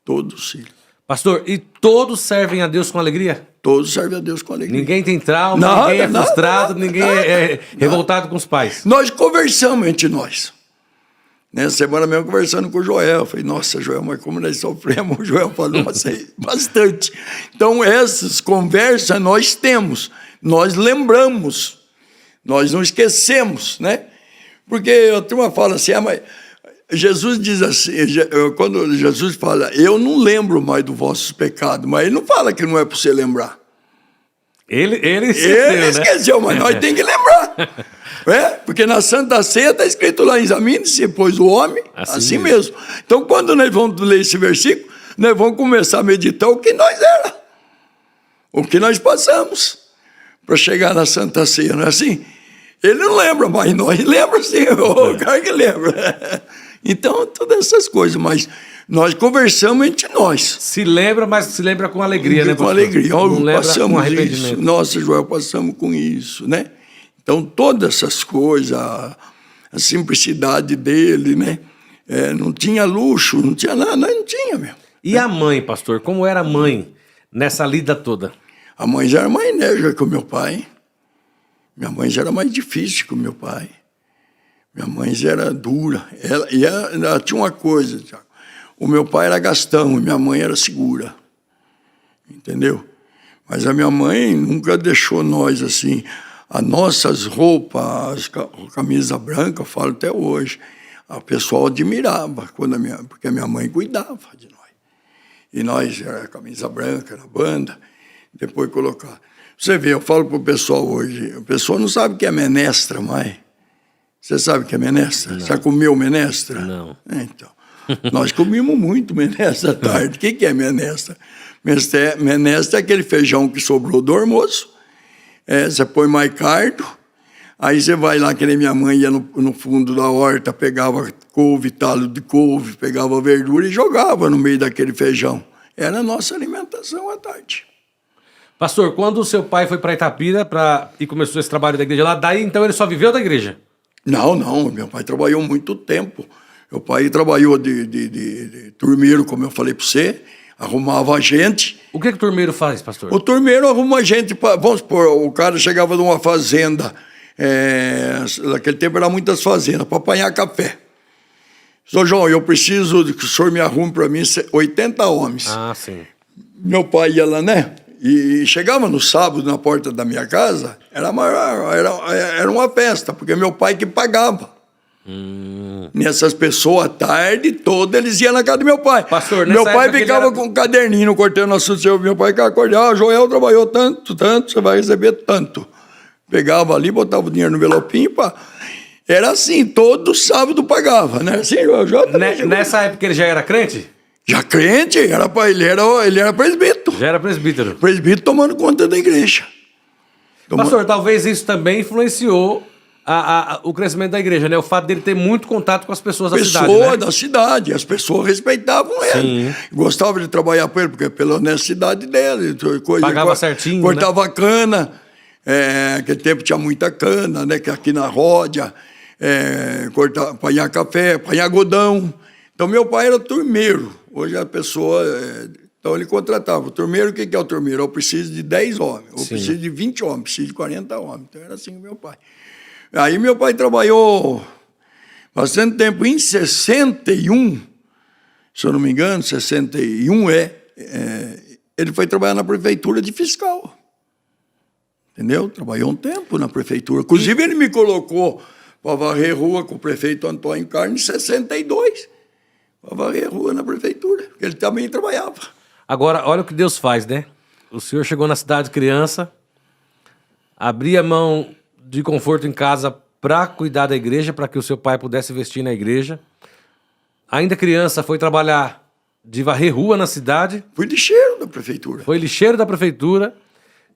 Todos os filhos. Pastor, e todos servem a Deus com alegria? Todos servem a Deus com alegria. Ninguém tem trauma, ninguém é frustrado, ninguém é revoltado com os pais. Nós conversamos entre nós. Nessa semana mesmo conversando com o Joel. Falei, nossa, Joel, mas como nós sofremos? O Joel falou bastante. Então, essas conversas nós temos. Nós lembramos. Nós não esquecemos, né? Porque a turma fala assim, mas Jesus diz assim, quando Jesus fala, eu não lembro mais dos vossos pecados, mas ele não fala que não é para você lembrar. Ele esqueceu, mas nós temos que lembrar. Porque na Santa Ceia está escrito lá, examine-se, pois o homem, assim mesmo. Então, quando nós vamos ler esse versículo, nós vamos começar a meditar o que nós era, o que nós passamos para chegar na Santa Ceia, não é assim? Ele não lembra, mas nós lembramos sim, o cara que lembra. Então, todas essas coisas, mas nós conversamos entre nós. Se lembra, mas se lembra com alegria, né, pastor? Com alegria. Não lembra passamos com arrependimento. Isso. Nossa, Joel, passamos com isso, né? Então, todas essas coisas, a simplicidade dele, né? Não tinha luxo, não tinha nada, nós não tinha mesmo. E a mãe, pastor? Como era a mãe nessa lida toda? A mãe já era mais enérgica que o meu pai. Minha mãe já era mais difícil que o meu pai. Minha mãe já era dura. Ela tinha uma coisa, Thiago. O meu pai era gastão e minha mãe era segura. Entendeu? Mas a minha mãe nunca deixou nós assim. As nossas roupas, a camisa branca, eu falo até hoje, o pessoal admirava, porque a minha mãe cuidava de nós. E nós, era camisa branca na banda, depois colocar. Você vê, eu falo para o pessoal hoje, o pessoal não sabe o que é menestra, mas... Você sabe o que é menestra? Não. Já comeu menestra? Não. Então, nós comíamos muito menestra à tarde. O que é menestra? Menestra é aquele feijão que sobrou do almoço. Você põe mais cardo, aí você vai lá, que nem minha mãe ia no fundo da horta, pegava couve, talo de couve, pegava verdura e jogava no meio daquele feijão. Era a nossa alimentação à tarde. Pastor, quando o seu pai foi para Itapira e começou esse trabalho da igreja lá, daí então ele só viveu da igreja? Não, meu pai trabalhou muito tempo. Meu pai trabalhou de turmeiro, como eu falei para você, arrumava a gente. O que o turmeiro faz, pastor? O turmeiro arruma a gente, vamos supor, o cara chegava de uma fazenda, naquele tempo eram muitas fazendas, para apanhar café. Sr. João, eu preciso que o senhor me arrume para mim 80 homens. Ah, sim. Meu pai ia lá, né? E chegava no sábado na porta da minha casa, era uma festa, porque meu pai que pagava. Nessas pessoas, à tarde toda, eles iam na casa do meu pai. Pastor, meu pai ficava com um caderninho cortando assunto. Meu pai ficava acordando, Joel trabalhou tanto, você vai receber tanto. Pegava ali, botava o dinheiro no envelopinho, pá. Era assim, todo sábado pagava, né? Assim, nessa época ele já era crente? Já crente, ele era presbítero. Já era presbítero. Presbítero tomando conta da igreja. Pastor, talvez isso também influenciou o crescimento da igreja, né? O fato dele ter muito contato com as pessoas da cidade, né? Pessoas da cidade, as pessoas respeitavam ele. Gostavam de trabalhar com ele, porque pela honestidade dele. Pagava certinho, cortava cana. Naquele tempo tinha muita cana, né? Que aqui na Ródia, apanhar café, apanhar algodão. Então, meu pai era turmeiro. Hoje a pessoa... Então, ele contratava. O turmeiro, o que é o turmeiro? Eu preciso de 10 homens, eu preciso de 20 homens, preciso de 40 homens. Então, era assim o meu pai. Aí, meu pai trabalhou bastante tempo. Em 61, se eu não me engano, 61 ele foi trabalhar na prefeitura de fiscal. Entendeu? Trabalhou um tempo na prefeitura. Inclusive, ele me colocou para varrer rua com o prefeito Antônio Carlos em 62. Para varrer rua na prefeitura, porque ele também trabalhava. Agora, olha o que Deus faz, né? O senhor chegou na cidade criança, abria mão de conforto em casa para cuidar da igreja, para que o seu pai pudesse investir na igreja. Ainda criança, foi trabalhar de varrer rua na cidade. Fui lixeiro da prefeitura. Foi lixeiro da prefeitura.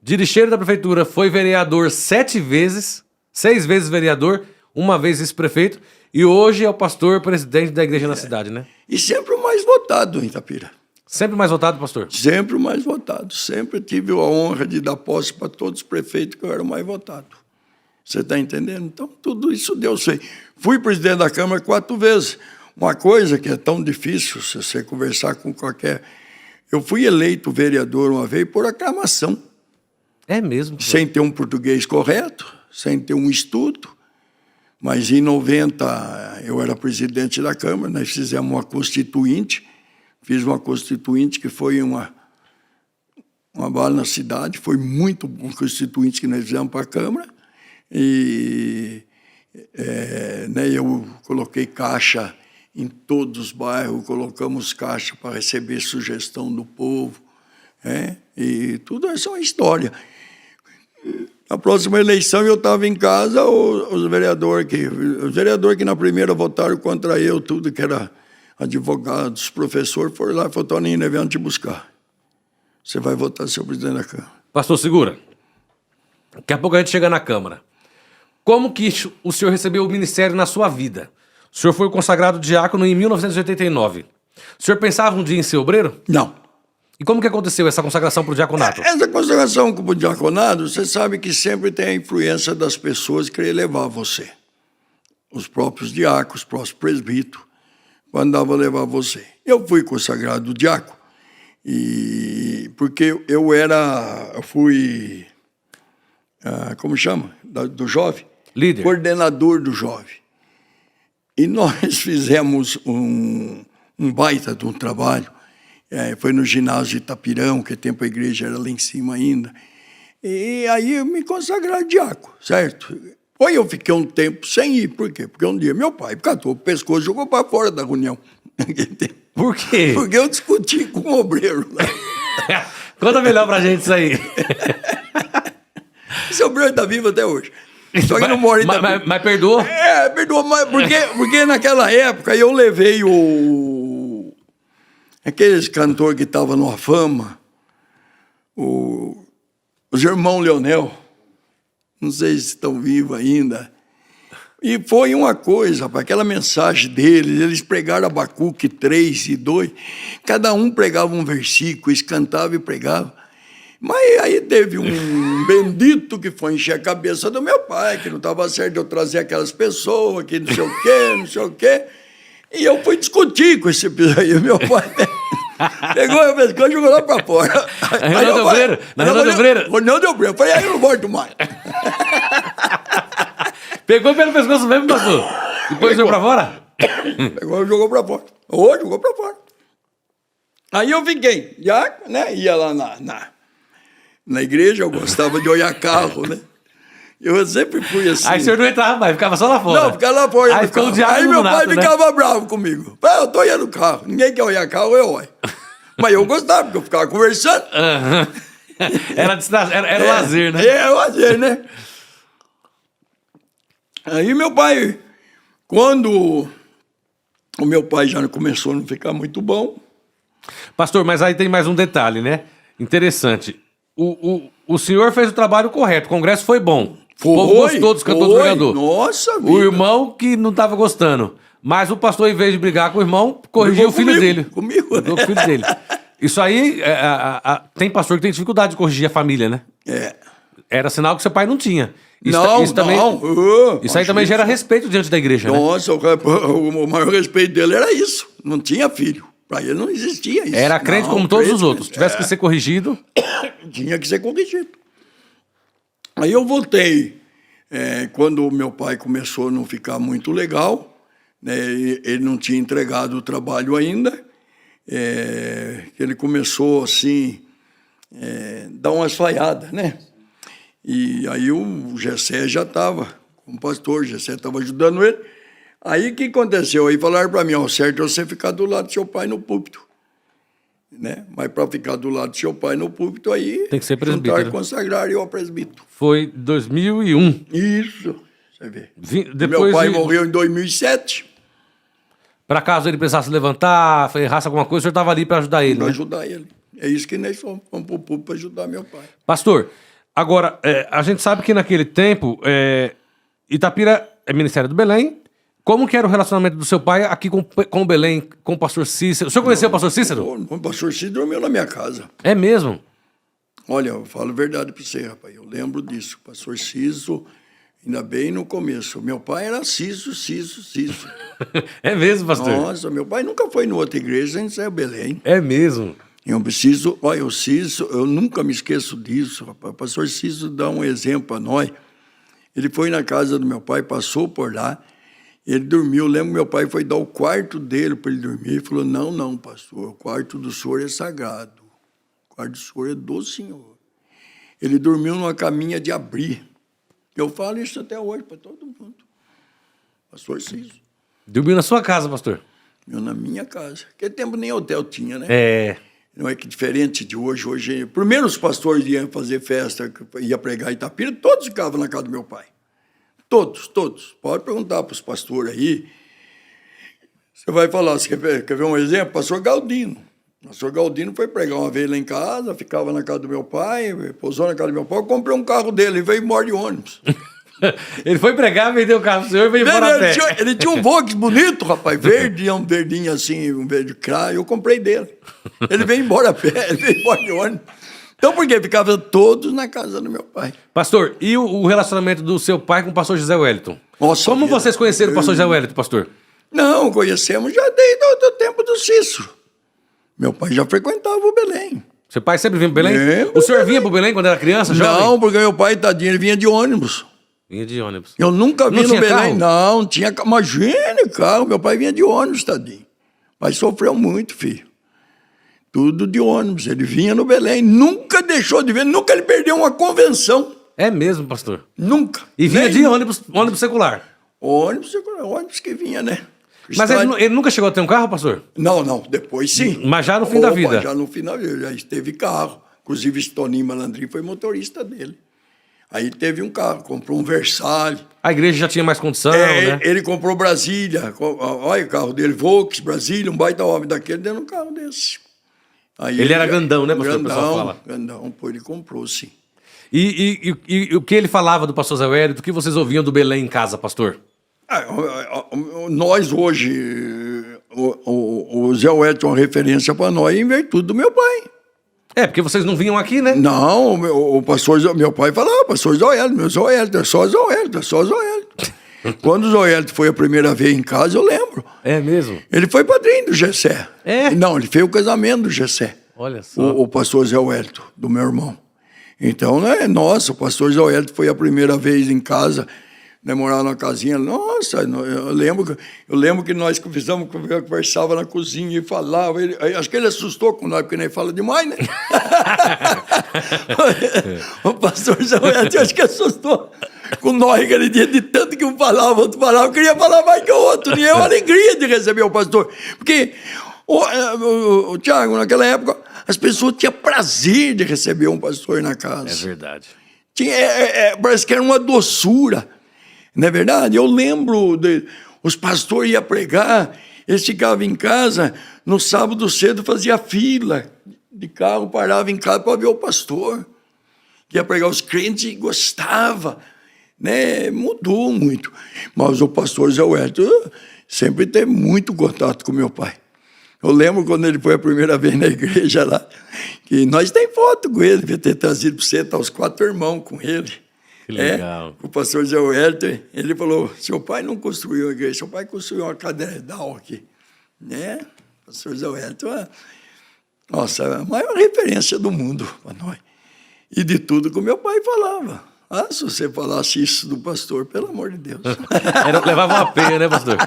De lixeiro da prefeitura, foi vereador 7 vezes, 6 vezes vereador, 1 vez vice-prefeito. E hoje é o pastor presidente da igreja na cidade, né? E sempre o mais votado em Itapira. Sempre mais votado, pastor? Sempre o mais votado. Sempre tive a honra de dar posse para todos os prefeitos que eu era o mais votado. Você está entendendo? Então, tudo isso Deus fez. Fui presidente da Câmara 4 vezes. Uma coisa que é tão difícil, se você conversar com qualquer... Eu fui eleito vereador uma vez por aclamação. É mesmo? Sem ter um português correto, sem ter um estudo. Mas em 90 eu era presidente da Câmara, nós fizemos uma constituinte. Fiz uma constituinte que foi uma bala na cidade. Foi muito bom constituinte que nós fizemos para a Câmara. E eu coloquei caixa em todos os bairros, colocamos caixa para receber sugestão do povo, e tudo isso é uma história. Na próxima eleição eu estava em casa, os vereadores que na primeira votaram contra eu, tudo que era advogados, professores, foram lá e falaram: Toninho, nós viemos te buscar. Você vai votar seu presidente da Câmara. Pastor, segura. Daqui a pouco a gente chega na Câmara. Como que o senhor recebeu o ministério na sua vida? O senhor foi consagrado diácono em 1989. O senhor pensava um dia em ser obreiro? Não. E como que aconteceu essa consagração para o diaconato? Essa consagração para o diaconato, você sabe que sempre tem a influência das pessoas querer levar você. Os próprios diáconos, os próprios presbíteros, mandavam levar você. Eu fui consagrado diácono, porque eu fui, como chama? Do jovem? Líder. Coordenador do jovem. E nós fizemos um baita de um trabalho. Foi no ginásio de Itapirão, que tempo a igreja era lá em cima ainda. E aí eu me consagrei diácono, certo? Aí eu fiquei um tempo sem ir. Por quê? Porque um dia meu pai catou o pescoço e jogou para fora da reunião. Por quê? Porque eu discuti com um obreiro lá. Conta melhor pra gente isso aí. Esse obreiro está vivo até hoje. Só que não mora em Itapirão. Mas perdoou? Perdoou, mas porque naquela época eu levei aqueles cantores que estavam numa fama, os irmãos Leonel, não sei se estão vivos ainda, e foi uma coisa, para aquela mensagem deles, eles pregaram Abacuque 3 e 2, cada um pregava um versículo, eles cantavam e pregavam. Mas aí teve um bendito que foi encher a cabeça do meu pai, que não estava certo eu trazer aquelas pessoas, que não sei o quê. E eu fui discutir com esse episódio. Meu pai pegou o pescoço e jogou lá para fora. Renan Delbreiro? Na Renan Delbreiro? Renan Delbreiro. Eu falei, aí eu não volto mais. Pegou pelo pescoço mesmo, pastor? Depois jogou para fora? Pegou e jogou para fora. Jogou para fora. Aí eu fiquei, ia lá na igreja, eu gostava de olhar carro, né? Eu sempre fui assim. Aí o senhor não entrava mais, ficava só lá fora. Não, ficava lá fora. Aí ficou o diabo Aí meu pai né? ficava bravo comigo. Eu tô olhando o carro. Ninguém quer olhar carro, eu olho. Mas eu gostava, porque eu ficava conversando. Era lazer, né? Era lazer, né? Aí meu pai, quando o meu pai já começou a não ficar muito bom. Pastor, mas aí tem mais um detalhe, né? Interessante. O senhor fez o trabalho correto, o congresso foi bom. O povo gostou dos cantores do pregador. Nossa vida. O irmão que não estava gostando. Mas o pastor, em vez de brigar com o irmão, corrigiu o filho dele. Comigo, né? O filho dele. Isso aí, tem pastor que tem dificuldade de corrigir a família, né? Era sinal que seu pai não tinha. Isso aí também gera respeito diante da igreja, Nossa, né? O maior respeito dele era isso. Não tinha filho. Para ele não existia isso. Era crente como todos os outros. Tivesse que ser corrigido. Tinha que ser corrigido. Aí eu voltei. Quando o meu pai começou a não ficar muito legal, né, ele não tinha entregado o trabalho ainda, ele começou assim, dar umas falhadas, né? E aí o Gessé já estava, como pastor, o Gessé estava ajudando ele. Aí o que aconteceu? Aí falaram para mim, certo é você ficar do lado do seu pai no púlpito. Né? Mas para ficar do lado do seu pai no púlpito, aí tem que ser presbítero. E consagrar eu a presbítero. Foi 2001. Isso, você vê. Depois meu pai morreu em 2007. Para caso ele precisasse levantar, errasse alguma coisa, o senhor estava ali para ajudar ele, Para ajudar ele. É isso que nós fomos para o púlpito para ajudar meu pai. Pastor, agora, a gente sabe que naquele tempo, Itapira é Ministério do Belém, Como que era o relacionamento do seu pai aqui com o Belém, com o pastor Cícero? O senhor conheceu o pastor Cícero? O pastor Cícero dormiu na minha casa. É mesmo? Olha, eu falo a verdade para você, rapaz. Eu lembro disso. O pastor Cícero, ainda bem no começo. Meu pai era Cícero. É mesmo, pastor? Nossa, meu pai nunca foi em outra igreja, a gente saiu Belém. É mesmo? Eu preciso, olha, o Cícero, eu nunca me esqueço disso, rapaz. O pastor Cícero dá um exemplo para nós. Ele foi na casa do meu pai, passou por lá, ele dormiu. Eu lembro que meu pai foi dar o quarto dele para ele dormir. Ele falou, não, pastor, o quarto do senhor é sagrado. O quarto do senhor é do senhor. Ele dormiu numa caminha de abrir. Eu falo isso até hoje para todo mundo. Pastor Cícero. Dormiu na sua casa, pastor? Dormiu na minha casa. Naquele tempo nem hotel tinha, né? É. Não é que diferente de hoje. Hoje, primeiro os pastores iam fazer festa, ia pregar em Itapira, todos ficavam na casa do meu pai. Todos. Pode perguntar para os pastores aí. Você vai falar, você quer ver um exemplo? Pastor Galdino. O pastor Galdino foi pregar uma vez lá em casa, ficava na casa do meu pai, pousou na casa do meu pai, eu comprei um carro dele e veio embora de ônibus. Ele foi pregar, vendeu o carro pro senhor e veio embora a pé. Ele tinha um Volks bonito, rapaz, verde, um verdinho assim, um verde claro, eu comprei dele. Ele veio embora a pé, ele veio embora de ônibus. Então, porque ficava todos na casa do meu pai. Pastor, e o relacionamento do seu pai com o pastor José Wellington? Nossa, como vocês conheceram o pastor José Wellington, pastor? Não, conhecemos já desde o tempo do Cícero. Meu pai já frequentava o Belém. Seu pai sempre vinha pro Belém? O senhor vinha pro Belém quando era criança, jovem? Não, porque meu pai, tadinho, ele vinha de ônibus. Vinha de ônibus. Eu nunca vi Não no tinha Belém. carro? Não, tinha carro. Imagine carro. Meu pai vinha de ônibus, tadinho. O pai sofreu muito, filho. Tudo de ônibus. Ele vinha no Belém. Nunca deixou de ver. Nunca ele perdeu uma convenção. É mesmo, pastor? Nunca. E vinha Nem de ônibus secular? Ônibus que vinha, né? Mas ele nunca chegou a ter um carro, pastor? Não. Depois sim. Mas já no fim da vida? Já no fim da vida. Já esteve carro. Inclusive, esse Toninho Malandrinho foi motorista dele. Aí teve um carro, comprou um Versalhes. A igreja já tinha mais condição, né? Ele comprou Brasília. Olha o carro dele, Volks, Brasília, um baita homem daquele dentro de um carro desse. Aí ele era grandão, né, pastor? O pessoal fala. Grandão, pô, ele comprou, sim. E o que ele falava do pastor Zé Wellington? O que vocês ouviam do Belém em casa, pastor? Nós hoje, o Zé Wellington é uma referência para nós em virtude do meu pai. É, porque vocês não vinham aqui, né? Não, o pastor, meu pai falava, pastor Zé Wellington, meu Zé Wellington, é só Zé Wellington, é só Zé Wellington. Quando o Zé Wellington foi a primeira vez em casa, eu lembro. É mesmo? Ele foi padrinho do Gessé. É? Não, ele fez o casamento do Gessé. Olha só. O pastor Zé Wellington, do meu irmão. Então, né, nossa, o pastor Zé Wellington foi a primeira vez em casa, né, morar numa casinha. Nossa, eu lembro que nós conversava na cozinha e falava. Acho que ele assustou com nós, porque nem fala demais, né? O pastor Zé Wellington, acho que assustou com nós aquele dia, de tanto que um falava, outro falava. Eu queria falar mais que o outro. E eu, alegria de receber o pastor. Porque, o Tiago, naquela época, as pessoas tinham prazer de receber um pastor na casa. É verdade. Parece que era uma doçura. Não é verdade? Eu lembro, os pastores iam pregar, eles ficavam em casa, no sábado cedo fazia fila de carro, parava em casa para ver o pastor. Ia pregar, os crentes e gostava, né? Mudou muito. Mas o pastor Zé Wellington sempre teve muito contato com meu pai. Eu lembro quando ele foi a primeira vez na igreja lá, que nós tem foto com ele, devia ter trazido para você, tá os 4 irmãos com ele. Que legal. O pastor Zé Wellington, ele falou, seu pai não construiu a igreja, seu pai construiu uma catedral aqui. Né? O pastor Zé Wellington, nossa, a maior referência do mundo para nós. E de tudo que o meu pai falava. Se você falasse isso do pastor, pelo amor de Deus. Levava uma penha, né, pastor?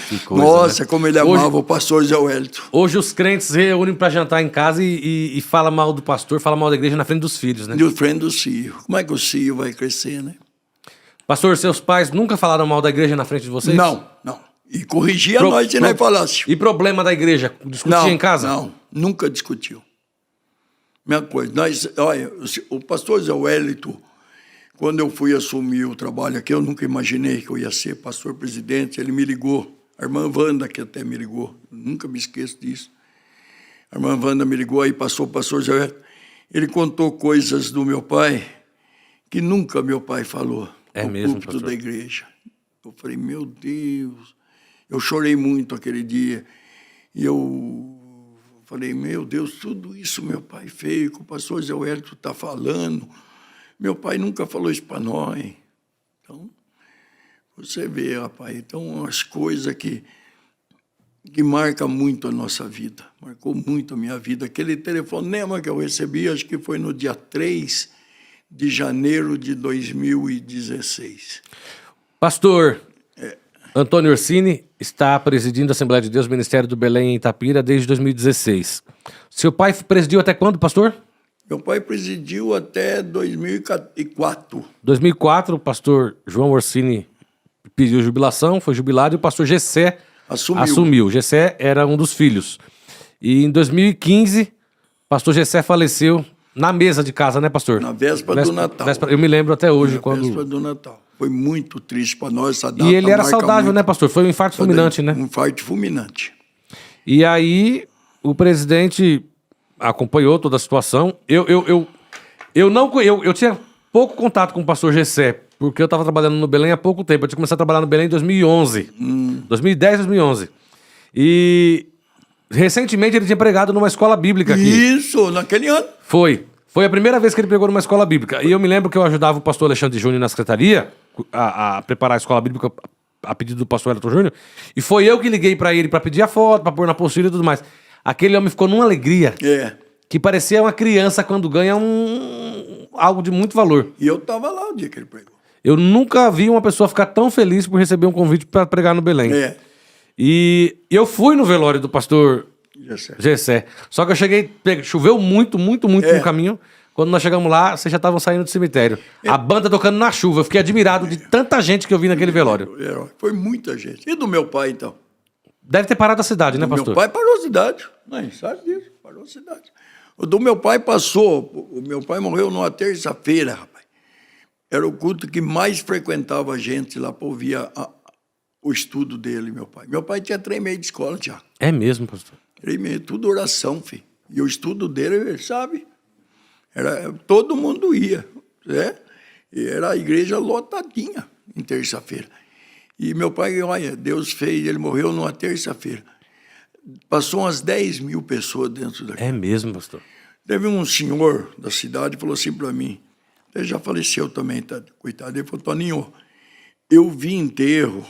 Que coisa, nossa, né? como ele amava o pastor Zé Wellington. Hoje os crentes se reúnem para jantar em casa e fala mal do pastor, fala mal da igreja na frente dos filhos, né? Na frente dos filhos. Como é que o filho vai crescer, né? Pastor, seus pais nunca falaram mal da igreja na frente de vocês? Não. E corrigia nós se nós falássemos. E problema da igreja? Discutia em casa? Não, nunca discutiu. Minha coisa, olha, o pastor Zé Wellington, quando eu fui assumir o trabalho aqui, eu nunca imaginei que eu ia ser pastor-presidente. Ele me ligou, a irmã Wanda, que até me ligou, nunca me esqueço disso. A irmã Wanda me ligou, aí passou o pastor Zé Wellington. Ele contou coisas do meu pai que nunca meu pai falou. É mesmo, púlpito pastor? da igreja. Eu falei, meu Deus. Eu chorei muito aquele dia. E eu falei, meu Deus, tudo isso meu pai fez, que o pastor Zé Wellington está falando. Meu pai nunca falou isso para nós. Então, você vê, rapaz. Então, as coisas que marcam muito a nossa vida. Marcou muito a minha vida. Aquele telefonema que eu recebi, acho que foi no dia 3 de janeiro de 2016. Pastor Antônio Orsini está presidindo a Assembleia de Deus, Ministério do Belém em Itapira, desde 2016. Seu pai presidiu até quando, pastor? Meu pai presidiu até 2004. 2004, o pastor João Orsini pediu jubilação, foi jubilado, e o pastor Gessé assumiu. Gessé era um dos filhos. E em 2015, o pastor Gessé faleceu na mesa de casa, né, pastor? Na véspera do Natal. Eu me lembro até hoje. Na véspera do Natal. Foi muito triste para nós essa data. E ele era saudável, né, pastor? Foi um infarto fulminante, né? Um infarto fulminante. E aí, o presidente acompanhou toda a situação. Eu tinha pouco contato com o pastor Gessé, porque eu estava trabalhando no Belém há pouco tempo. Eu tinha começado a trabalhar no Belém em 2011. 2010, 2011. E recentemente ele tinha pregado numa escola bíblica aqui. Isso, naquele ano. Foi a primeira vez que ele pregou numa escola bíblica. E eu me lembro que eu ajudava o pastor Alexandre Júnior na secretaria a preparar a escola bíblica a pedido do pastor Elton Júnior. E foi eu que liguei pra ele pra pedir a foto, pra pôr na postilha e tudo mais. Aquele homem ficou numa alegria. Que parecia uma criança quando ganha algo de muito valor. E eu tava lá o dia que ele pregou. Eu nunca vi uma pessoa ficar tão feliz por receber um convite pra pregar no Belém. E eu fui no velório do pastor Gessé. Só que eu cheguei, choveu muito no caminho. Quando nós chegamos lá, vocês já estavam saindo do cemitério. A banda tocando na chuva. Eu fiquei admirado de tanta gente que eu vi naquele velório. Foi muita gente. E do meu pai, então? Deve ter parado a cidade, né, pastor? Meu pai parou a cidade. Não, sabe disso? Parou a cidade. O do meu pai passou. O meu pai morreu numa terça-feira, rapaz. Era o culto que mais frequentava a gente lá para ouvir o estudo dele, meu pai. Meu pai tinha 3 meses de escola, Tiago. É mesmo, pastor? 3 meses, tudo oração, filho. E o estudo dele, sabe? Todo mundo ia, né? E era a igreja lotadinha em terça-feira. E meu pai, olha, Deus fez, ele morreu numa terça-feira. Passou umas 10 mil pessoas dentro daqui. É mesmo, pastor? Teve um senhor da cidade que falou assim para mim, ele já faleceu também, tá? Coitado, ele falou, Toninho, eu vi enterro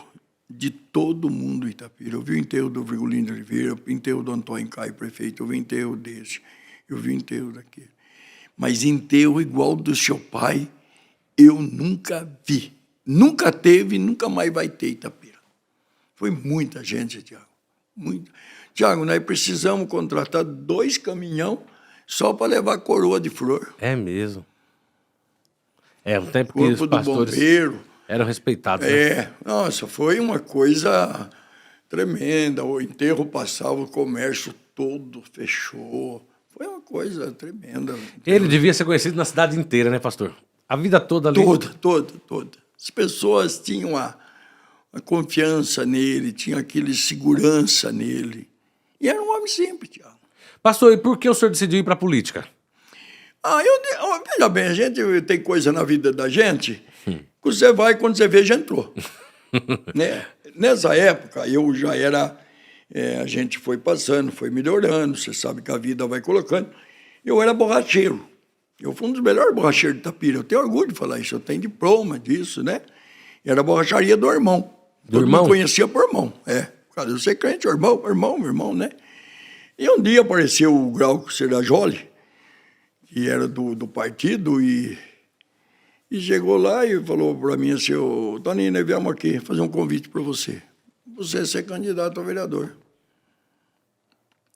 de todo mundo em Itapira. Eu vi o enterro do Virgulino de Oliveira, o enterro do Antônio Caio, prefeito, eu vi o enterro desse, eu vi o enterro daquele. Mas enterro igual do seu pai, eu nunca vi. Nunca teve, nunca mais vai ter Itapira. Foi muita gente, Tiago. Muita. Tiago, nós precisamos contratar 2 caminhão só para levar coroa de flor. É mesmo. Um tempo que os pastores eram respeitados. Né? Nossa, foi uma coisa tremenda. O enterro passava, o comércio todo fechou. Foi uma coisa tremenda. Ele devia ser conhecido na cidade inteira, né, pastor? A vida toda ali. Toda. As pessoas tinham a confiança nele, tinham aquele segurança nele. E era um homem simples, Tiago. Pastor, e por que o senhor decidiu ir para a política? Veja bem, a gente tem coisa na vida da gente que você vai quando você vê, já entrou. Né? Nessa época, eu já era... a gente foi passando, foi melhorando, você sabe que a vida vai colocando. Eu era borracheiro. Eu fui um dos melhores borracheiros de Itapira. Eu tenho orgulho de falar isso, eu tenho diploma disso, né? Era a borracharia do irmão. Todo mundo conhecia por irmão. Cara, eu sei crente, irmão, né? E um dia apareceu o Glauco Serajoli, que era do partido, e chegou lá e falou para mim assim, Toninho, nós viemos aqui fazer um convite para você. Você ser candidato a vereador.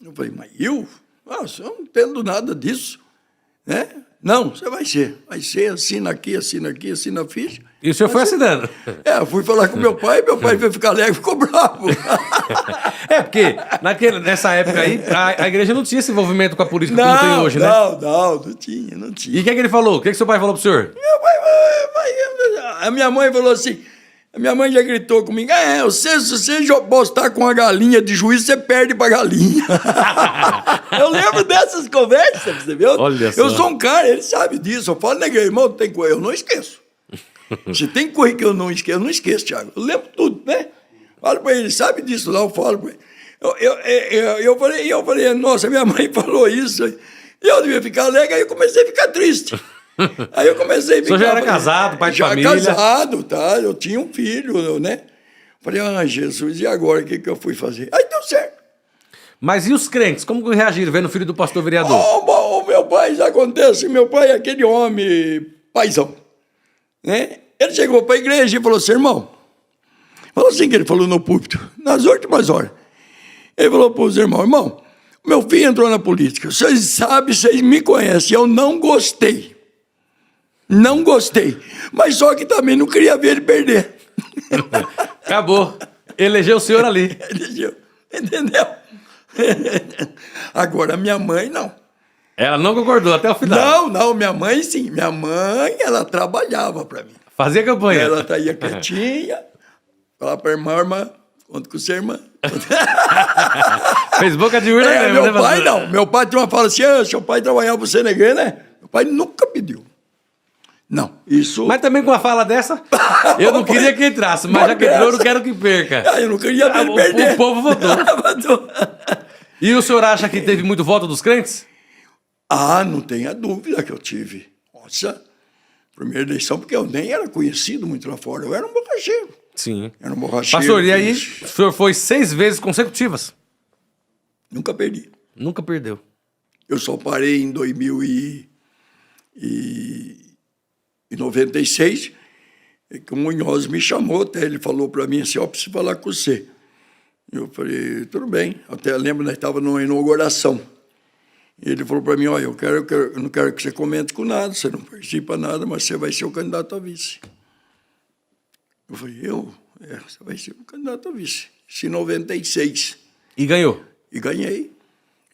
Eu falei, mas eu? Eu não entendo nada disso. Né? Não, você vai ser, assina aqui, assina a ficha. E o senhor foi assinando? Fui falar com meu pai veio ficar alegre, ficou bravo. Porque nessa época aí, a igreja não tinha esse envolvimento com a política como tem hoje, né? Não tinha. E o que ele falou? O que seu pai falou pro senhor? A minha mãe falou assim, a minha mãe já gritou comigo, se você postar com a galinha de juiz, você perde pra galinha. Eu lembro dessas conversas, você viu? Olha só. Eu sou um cara, ele sabe disso, eu falo na igreja, irmão, tem coisa, eu não esqueço. Se tem coisa que eu não esqueço, Thiago. Eu lembro tudo, né? Falo para ele, sabe disso lá, eu falo para ele. Eu falei, nossa, minha mãe falou isso. E eu devia ficar alegre, aí eu comecei a ficar triste. Aí eu comecei a ficar... O senhor já era casado, pai de família? Já casado, tá? Eu tinha um filho, né? Falei, Jesus, e agora o que eu fui fazer? Aí deu certo. Mas e os crentes? Como que reagiram vendo o filho do pastor vereador? Oh, meu pai, isso acontece. Meu pai é aquele homem paizão, né? Ele chegou para a igreja e falou assim, irmão, falou assim que ele falou no púlpito, nas últimas horas. Ele falou para os irmãos, irmão, meu filho entrou na política, vocês sabem, vocês me conhecem, eu não gostei. Não gostei. Mas só que também não queria ver ele perder. Acabou. Elegeu o senhor ali. Elegeu. Entendeu? Agora, minha mãe, não. Ela não concordou até o final. Não, minha mãe, sim. Minha mãe, ela trabalhava para mim. Fazia campanha. Ela ia quietinha, falava para a irmã, conta com você, irmã. Fez boca de urna mesmo, meu pai, não. Meu pai tinha uma fala assim, seu pai trabalhava para você na igreja, né? Meu pai nunca pediu. Não, isso... Mas também com uma fala dessa, eu não queria que entrasse, mas já que entrou, eu não quero que perca. Eu não queria ver ele perder. O povo votou. E o senhor acha que teve muito voto dos crentes? Não tenha dúvida que eu tive. Nossa, primeira eleição, porque eu nem era conhecido muito lá fora. Eu era um borracheiro. Sim. Era um borracheiro. Pastor, e aí, o senhor foi 6 vezes consecutivas? Nunca perdi. Nunca perdeu. Eu só parei em 2096, que o Munhoz me chamou até, ele falou para mim assim, preciso falar com você. Eu falei, tudo bem. Até lembro, nós estávamos numa inauguração. E ele falou para mim, eu não quero que você comente com nada, você não participa nada, mas você vai ser o candidato a vice. Eu falei, você vai ser o candidato a vice. Isso em 96. E ganhou? E ganhei.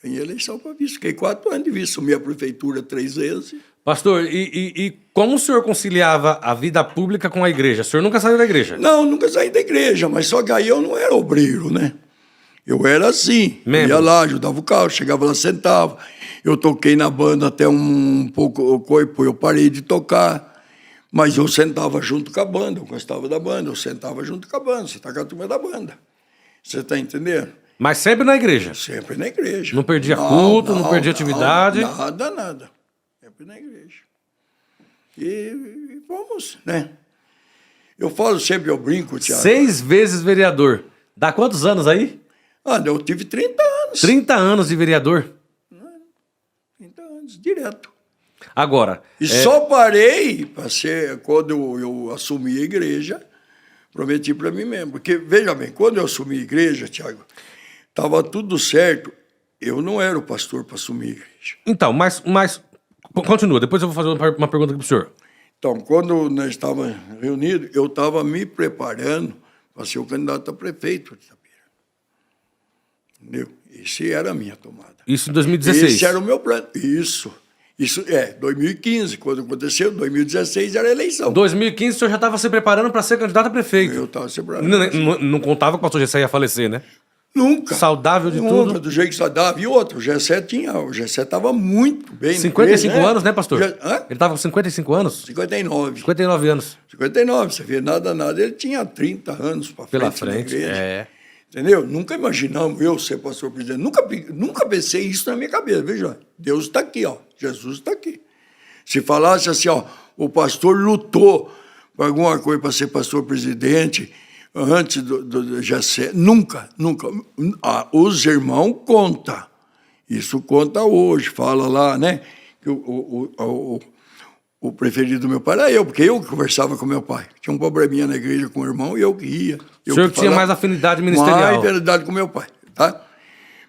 Ganhei a eleição para vice. Fiquei 4 anos de vice, assumi a prefeitura 3 vezes. Pastor, e como o senhor conciliava a vida pública com a igreja? O senhor nunca saiu da igreja? Não, nunca saí da igreja, mas só que aí eu não era obreiro, né? Eu era assim, ia lá, ajudava o carro, chegava lá, sentava. Eu toquei na banda até um pouco, eu parei de tocar, mas eu sentava junto com a banda, eu gostava da banda, eu sentava junto com a banda, você tá com a turma da banda. Você tá entendendo? Mas sempre na igreja? Sempre na igreja. Não perdia culto, não perdia atividade? Nada. Sempre na igreja. E vamos, né? Eu falo sempre, eu brinco, Thiago. 6 vezes vereador. Dá quantos anos aí? Eu tive 30 anos. 30 anos de vereador? 30 anos, direto. Agora... E só parei para ser, quando eu assumi a igreja, prometi para mim mesmo. Porque, veja bem, quando eu assumi a igreja, Thiago, estava tudo certo. Eu não era o pastor para assumir a igreja. Então, mas continua, depois eu vou fazer uma pergunta aqui para o senhor. Então, quando nós estávamos reunidos, eu estava me preparando para ser o candidato a prefeito de Itapira. Entendeu? Essa era a minha tomada. Isso em 2016? Esse era o meu plano. Isso 2015, quando aconteceu, 2016 era a eleição. 2015 o senhor já estava se preparando para ser candidato a prefeito? Eu estava se preparando. Não contava que o pastor Gessé ia falecer, né? Nunca. Saudável de tudo. Do jeito que saudável. E outro, o Gessé estava muito bem. 55 anos, né, pastor? Ele estava com 55 anos? 59. 59 anos. 59, você vê, nada, ele tinha 30 anos para frente. Pela frente, Entendeu? Nunca imaginamos eu ser pastor presidente. Nunca pensei isso na minha cabeça. Veja, Deus está aqui, Jesus está aqui. Se falasse assim, o pastor lutou por alguma coisa para ser pastor presidente antes do Gessé. Nunca. Os irmãos contam. Isso conta hoje. Fala lá, né? Que o preferido do meu pai era eu, porque eu que conversava com meu pai. Tinha um probleminha na igreja com o irmão e eu que ia. O senhor tinha mais afinidade ministerial? Mais afinidade com meu pai, tá?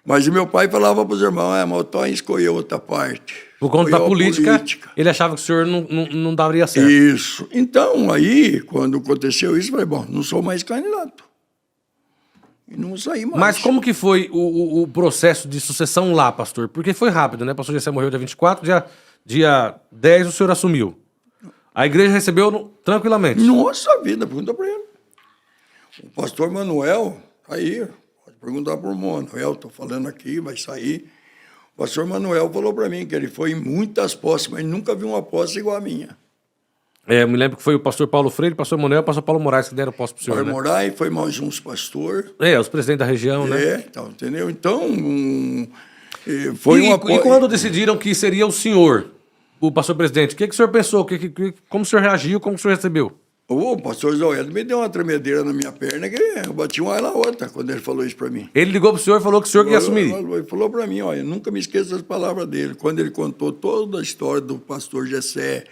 Mas o meu pai falava para os irmãos, mas o Tom escolheu outra parte. Por conta da política, ele achava que o senhor não daria certo. Isso. Então, aí, quando aconteceu isso, eu falei, bom, não sou mais candidato. E não saí mais. Mas como que foi o processo de sucessão lá, pastor? Porque foi rápido, né? O pastor Gessé morreu dia 24, dia 10 o senhor assumiu. A igreja recebeu tranquilamente. Nossa vida, pergunta para ele. O pastor Manuel, aí, pode perguntar para o Manuel, estou falando aqui, vai sair. O pastor Manuel falou para mim que ele foi em muitas posses, mas nunca viu uma posse igual a minha. Eu me lembro que foi o pastor Paulo Freire, o pastor Manuel e o pastor Paulo Moraes que deram posse pro senhor, Paulo né? Moraes, foi mais uns pastor. Os presidentes da região, né? Então, entendeu? Então, foi E quando decidiram que seria o senhor, o pastor presidente, o que o senhor pensou? Como o senhor reagiu? Como o senhor recebeu? O pastor Zoel me deu uma tremedeira na minha perna que eu bati uma na outra quando ele falou isso para mim. Ele ligou pro senhor e falou que o senhor ia assumir. Ele falou para mim, olha, nunca me esqueça das palavras dele. Quando ele contou toda a história do pastor Gessé,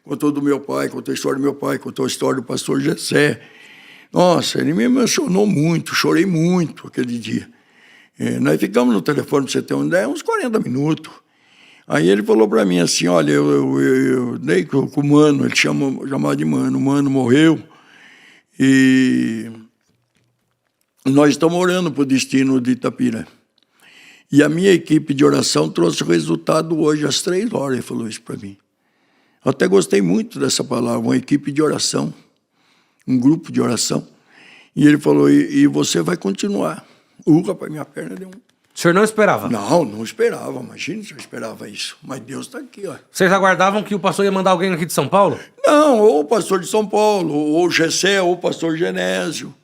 contou do meu pai, contou a história do meu pai, contou a história do pastor Gessé. Nossa, ele me emocionou muito, chorei muito aquele dia. Nós ficamos no telefone, para você ter uma ideia, uns 40 minutos. Aí ele falou para mim assim, olha, eu dei com o Mano, ele chamava de Mano, o Mano morreu e nós estamos orando para o destino de Itapira. E a minha equipe de oração trouxe o resultado hoje às 3 horas, ele falou isso para mim. Eu até gostei muito dessa palavra, uma equipe de oração, um grupo de oração. E ele falou, e você vai continuar. Rapaz, minha perna deu um... O senhor não esperava? Não esperava. Imagina se eu esperava isso. Mas Deus está aqui, ó. Vocês aguardavam que o pastor ia mandar alguém aqui de São Paulo? Não, ou o pastor de São Paulo, ou o Gessé, ou o pastor Genésio,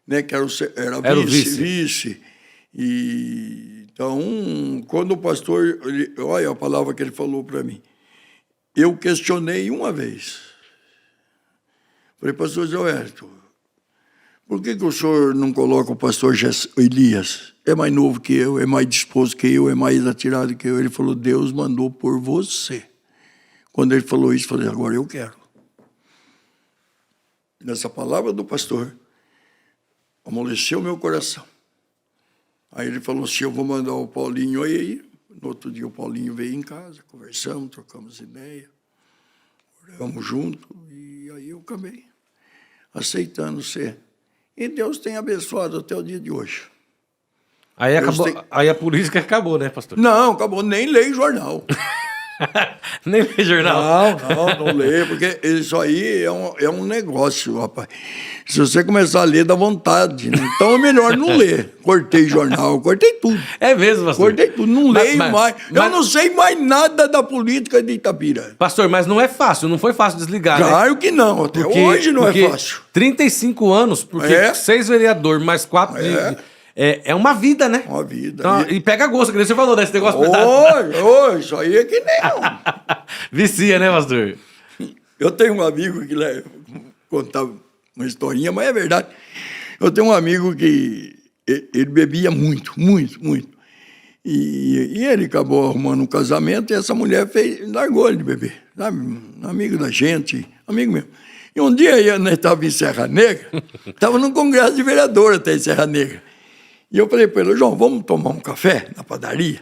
né, que era o vice. Então, quando o pastor... olha a palavra que ele falou para mim. Eu questionei uma vez. Falei, pastor Zé Wellington, por que o senhor não coloca o pastor Elias? É mais novo que eu, é mais disposto que eu, é mais atirado que eu. Ele falou, Deus mandou por você. Quando ele falou isso, eu falei, agora eu quero. Nessa palavra do pastor, amoleceu meu coração. Aí ele falou assim, eu vou mandar o Paulinho aí. No outro dia o Paulinho veio em casa, conversamos, trocamos ideia, oramos junto, e aí eu acabei aceitando ser. E Deus tem abençoado até o dia de hoje. Aí, aí a política acabou, né, pastor? Não, acabou, nem leio jornal. Nem lê jornal? Não leio, porque isso aí é um negócio, rapaz. Se você começar a ler, dá vontade, né? Então é melhor não ler. Cortei jornal, cortei tudo. É mesmo, pastor? Cortei tudo, não leio mais. Eu não sei mais nada da política de Itapira. Pastor, mas não é fácil, não foi fácil desligar, né? Claro que não, até hoje não é fácil. 35 anos, porque 6 vereadores mais 4 é uma vida, né? Uma vida. Então, e pega gosto, que nem você falou desse negócio. Isso aí é que nem Vicia, né, pastor? Eu tenho um amigo que contava uma historinha, mas é verdade. Eu tenho um amigo que ele bebia muito. E ele acabou arrumando um casamento e essa mulher largou ele de beber. Sabe? Amigo da gente, amigo mesmo. E um dia nós estávamos em Serra Negra, estava num congresso de vereador até em Serra Negra. E eu falei para ele, João, vamos tomar um café na padaria?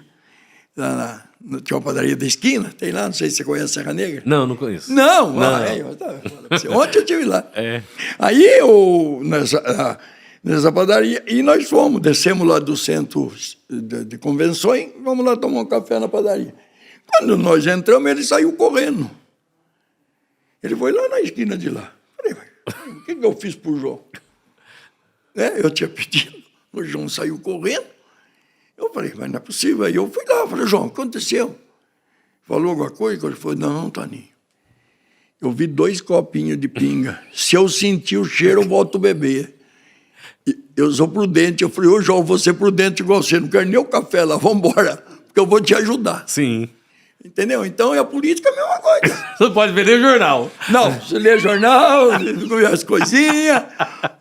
Tinha uma padaria da esquina, tem lá, não sei se você conhece Serra Negra. Não conheço. Não. Ontem eu estive lá. Aí, nessa padaria, e nós descemos lá do centro de convenções, vamos lá tomar um café na padaria. Quando nós entramos, ele saiu correndo. Ele foi lá na esquina de lá. Falei, o que eu fiz pro João? Eu tinha pedido. O João saiu correndo. Eu falei, mas não é possível. Aí eu fui lá, falei, João, o que aconteceu? Falou alguma coisa? Ele falou, não, Toninho. Eu vi 2 copinhos de pinga. Se eu sentir o cheiro, eu volto a beber. Eu sou prudente. Eu falei, ô João, vou ser prudente igual você. Não quero nem o café lá, vamos embora. Porque eu vou te ajudar. Sim. Entendeu? Então, a política é a mesma coisa. Você não pode vender jornal. Não, você lê jornal, você come as coisinhas,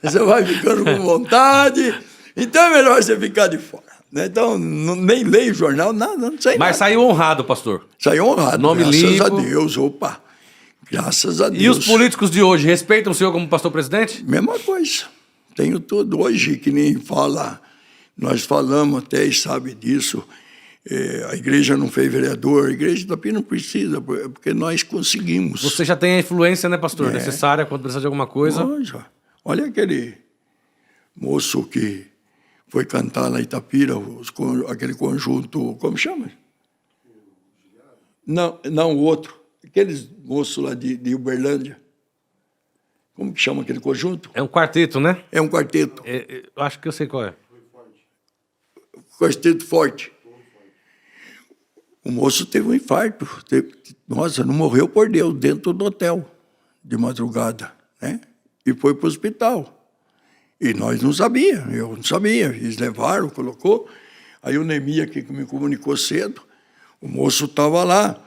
você vai ficando com vontade. Então, é melhor você ficar de fora. Né? Então, nem leio jornal, nada, não sei. Mas saiu honrado, pastor. Saiu honrado, nome graças limpo. a Deus, opa. Graças a Deus. E os políticos de hoje respeitam o senhor como pastor presidente? Mesma coisa. Tenho tudo. Hoje, que nem fala, nós falamos até e sabe disso, a igreja não fez vereador, a igreja também não precisa, porque nós conseguimos. Você já tem a influência, né, pastor, necessária quando precisa de alguma coisa? Olha aquele moço que foi cantar lá em Itapira, aquele conjunto, como chama? Não, o outro. Aqueles moços lá de Uberlândia. Como que chama aquele conjunto? É um quarteto, né? É um quarteto. Eu acho que eu sei qual é. Quarteto Forte. O moço teve um infarto. Nossa, não morreu por Deus, dentro do hotel. de madrugada, né? E foi para o hospital. E nós não sabíamos, eu não sabia. Eles levaram, colocou. Aí o Neemias, que me comunicou cedo, o moço estava lá.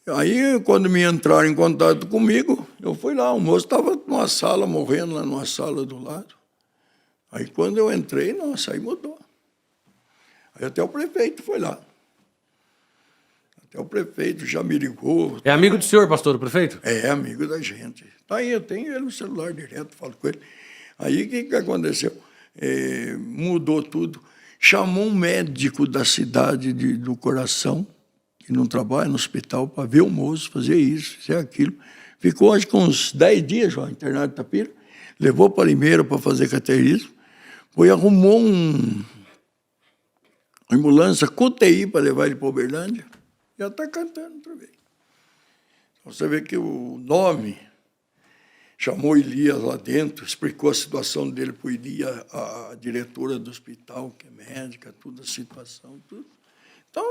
Aí, quando me entraram em contato comigo, eu fui lá. O moço estava numa sala, morrendo lá numa sala do lado. Aí, quando eu entrei, nossa, aí mudou. Aí até o prefeito foi lá. Até o prefeito já me ligou. É amigo do senhor, pastor, o prefeito? É amigo da gente. Tá aí, eu tenho ele no celular direto, falo com ele. Aí, o que aconteceu? Mudou tudo. Chamou um médico da cidade do coração, que não trabalha no hospital, para ver o moço, fazer isso, fazer aquilo. Ficou, acho que uns 10 dias, já, internado em Itapira. Levou para Limeira para fazer cateterismo. Foi, arrumou uma ambulância com UTI para levar ele para Uberlândia. Já está cantando outra vez. Você vê que o nome chamou Elias lá dentro, explicou a situação dele para o Elias, a diretora do hospital, que é médica, toda a situação, tudo. Então,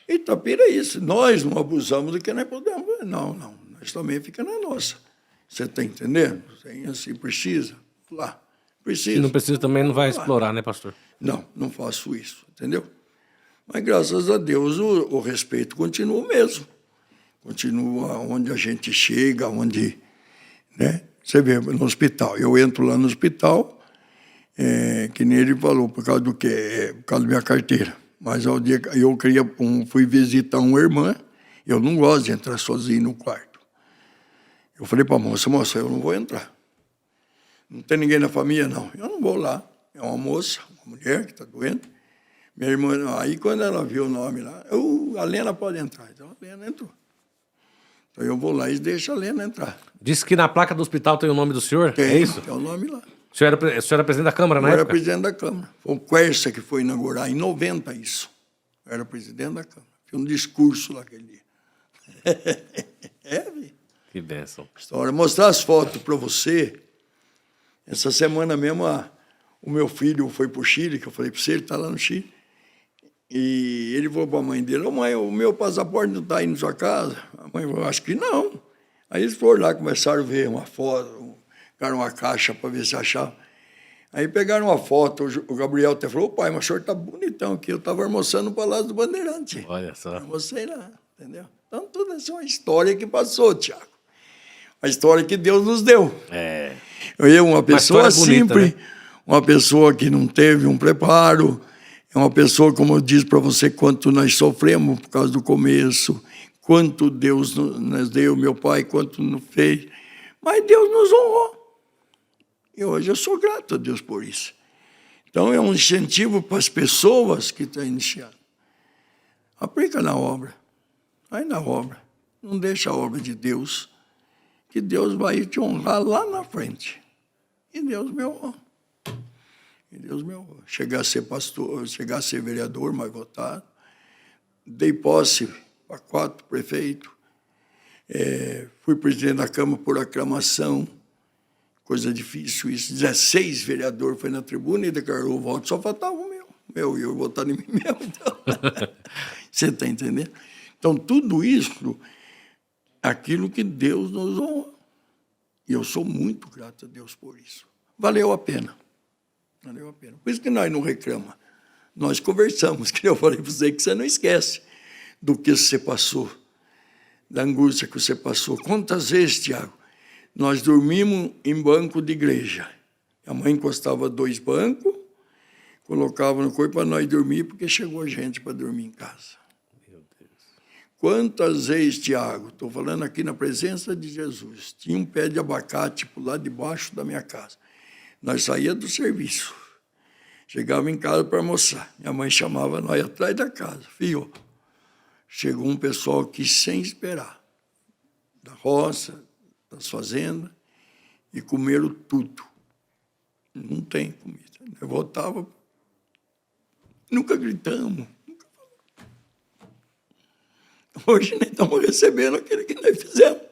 Itapira é isso. Nós não abusamos do que nós podemos. Não. Nós também fica na nossa. Você está entendendo? Tem assim, precisa. Lá. Precisa. Se não precisa também não vai explorar, né, pastor? Não faço isso, entendeu? Mas, graças a Deus, o respeito continua o mesmo. Continua onde a gente chega, onde... Né? Você vê, no hospital. Eu entro lá no hospital, que nem ele falou, por causa do quê? Por causa da minha carteira. Mas ao dia que eu fui visitar uma irmã, eu não gosto de entrar sozinho no quarto. Eu falei para a moça, eu não vou entrar. Não tem ninguém na família, não. Eu não vou lá. É uma moça, uma mulher que está doente. Minha irmã, aí quando ela viu o nome lá, a Lena pode entrar. Então a Lena entrou. Então eu vou lá e deixo a Lena entrar. Disse que na placa do hospital tem o nome do senhor? É isso? Tem o nome lá. O senhor era presidente da Câmara na época? Eu era presidente da Câmara. Foi o Quercia que foi inaugurar, em 90 isso. Eu era presidente da Câmara. Fiz um discurso lá aquele dia. Que bênção. História. Mostrar as fotos para você. Essa semana mesmo, o meu filho foi para o Chile, que eu falei para você, ele está lá no Chile. E ele falou para a mãe dele, mãe, o meu passaporte não está aí na sua casa? A mãe falou, acho que não. Aí eles foram lá, começaram a ver uma foto, pegaram uma caixa para ver se achavam. Aí pegaram uma foto, o Gabriel até falou, pai, mas o senhor está bonitão aqui, eu estava almoçando no Palácio do Bandeirante. Olha só. Eu almocei lá, entendeu? Então, tudo isso é uma história que passou, Tiago. A história que Deus nos deu. Uma pessoa simples, né? Uma pessoa que não teve um preparo, é uma pessoa, como eu disse para você, quanto nós sofremos por causa do começo, quanto Deus nos deu, meu pai, quanto nos fez, mas Deus nos honrou. E hoje eu sou grato a Deus por isso. Então é um incentivo para as pessoas que estão iniciando. Aplica na obra. Vai na obra. Não deixa a obra de Deus, que Deus vai te honrar lá na frente. E Deus me honrou. Chegar a ser pastor, chegar a ser vereador, mais votado. Dei posse para 4 prefeitos. Fui presidente da Câmara por aclamação. Coisa difícil isso. 16 vereadores foi na tribuna e declarou o voto. Só faltava o meu. Eu votar em mim mesmo. Então. Você está entendendo? Então, tudo isso, aquilo que Deus nos honra. E eu sou muito grato a Deus por isso. Valeu a pena. Por isso que nós não reclamamos. Nós conversamos, que eu falei para você, que você não esquece do que você passou, da angústia que você passou. Quantas vezes, Tiago, nós dormimos em banco de igreja. A mãe encostava 2 bancos, colocava no corpo para nós dormir, porque chegou gente para dormir em casa. Meu Deus. Quantas vezes, Tiago, estou falando aqui na presença de Jesus, tinha um pé de abacate por lá debaixo da minha casa. Nós saíamos do serviço, chegávamos em casa para almoçar. Minha mãe chamava nós atrás da casa. Filho, chegou um pessoal aqui sem esperar, da roça, das fazendas, e comeram tudo. Não tem comida. Eu voltava, nunca gritamos, nunca falamos. Hoje nós estamos recebendo aquilo que nós fizemos.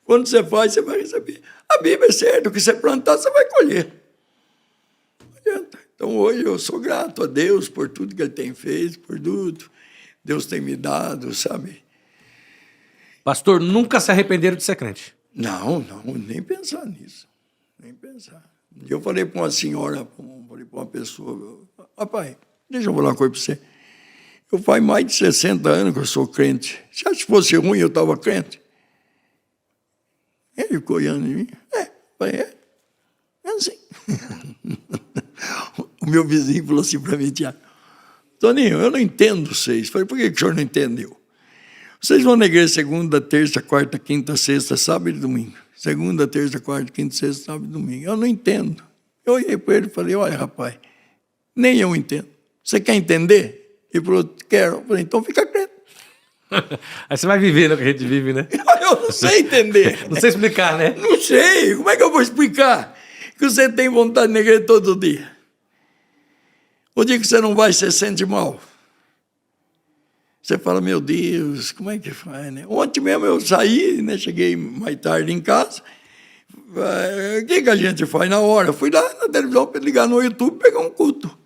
Quando você faz, você vai receber. A Bíblia é certa, o que você plantar, você vai colher. Não adianta. Então, hoje eu sou grato a Deus por tudo que Ele tem feito, por tudo. Deus tem me dado, sabe? Pastor, nunca se arrependeram de ser crente? Não, nem pensar nisso. Nem pensar. Eu falei para uma senhora, falei para uma pessoa, rapaz, deixa eu falar uma coisa para você. Eu faz mais de 60 anos que eu sou crente. Se acha que fosse ruim, eu estava crente? Ele ficou olhando em mim. Falei, é assim. O meu vizinho falou assim para mim, Tiago, Toninho, eu não entendo vocês. Falei, por que o senhor não entendeu? Vocês vão na igreja segunda, terça, quarta, quinta, sexta, sábado e domingo. Segunda, terça, quarta, quinta, sexta, sábado e domingo. Eu não entendo. Eu olhei para ele e falei, olha, rapaz, nem eu entendo. Você quer entender? Ele falou, quero. Eu falei, então fica crente. Aí você vai viver no que a gente vive, né? Eu não sei entender. Não sei explicar, né? Não sei. Como é que eu vou explicar que você tem vontade de ir na igreja todo dia? O dia que você não vai, você sente mal. Você fala, meu Deus, como é que faz, né? Ontem mesmo eu saí, né? Cheguei mais tarde em casa. O que a gente faz na hora? Fui lá na televisão para ligar no YouTube pegar um culto.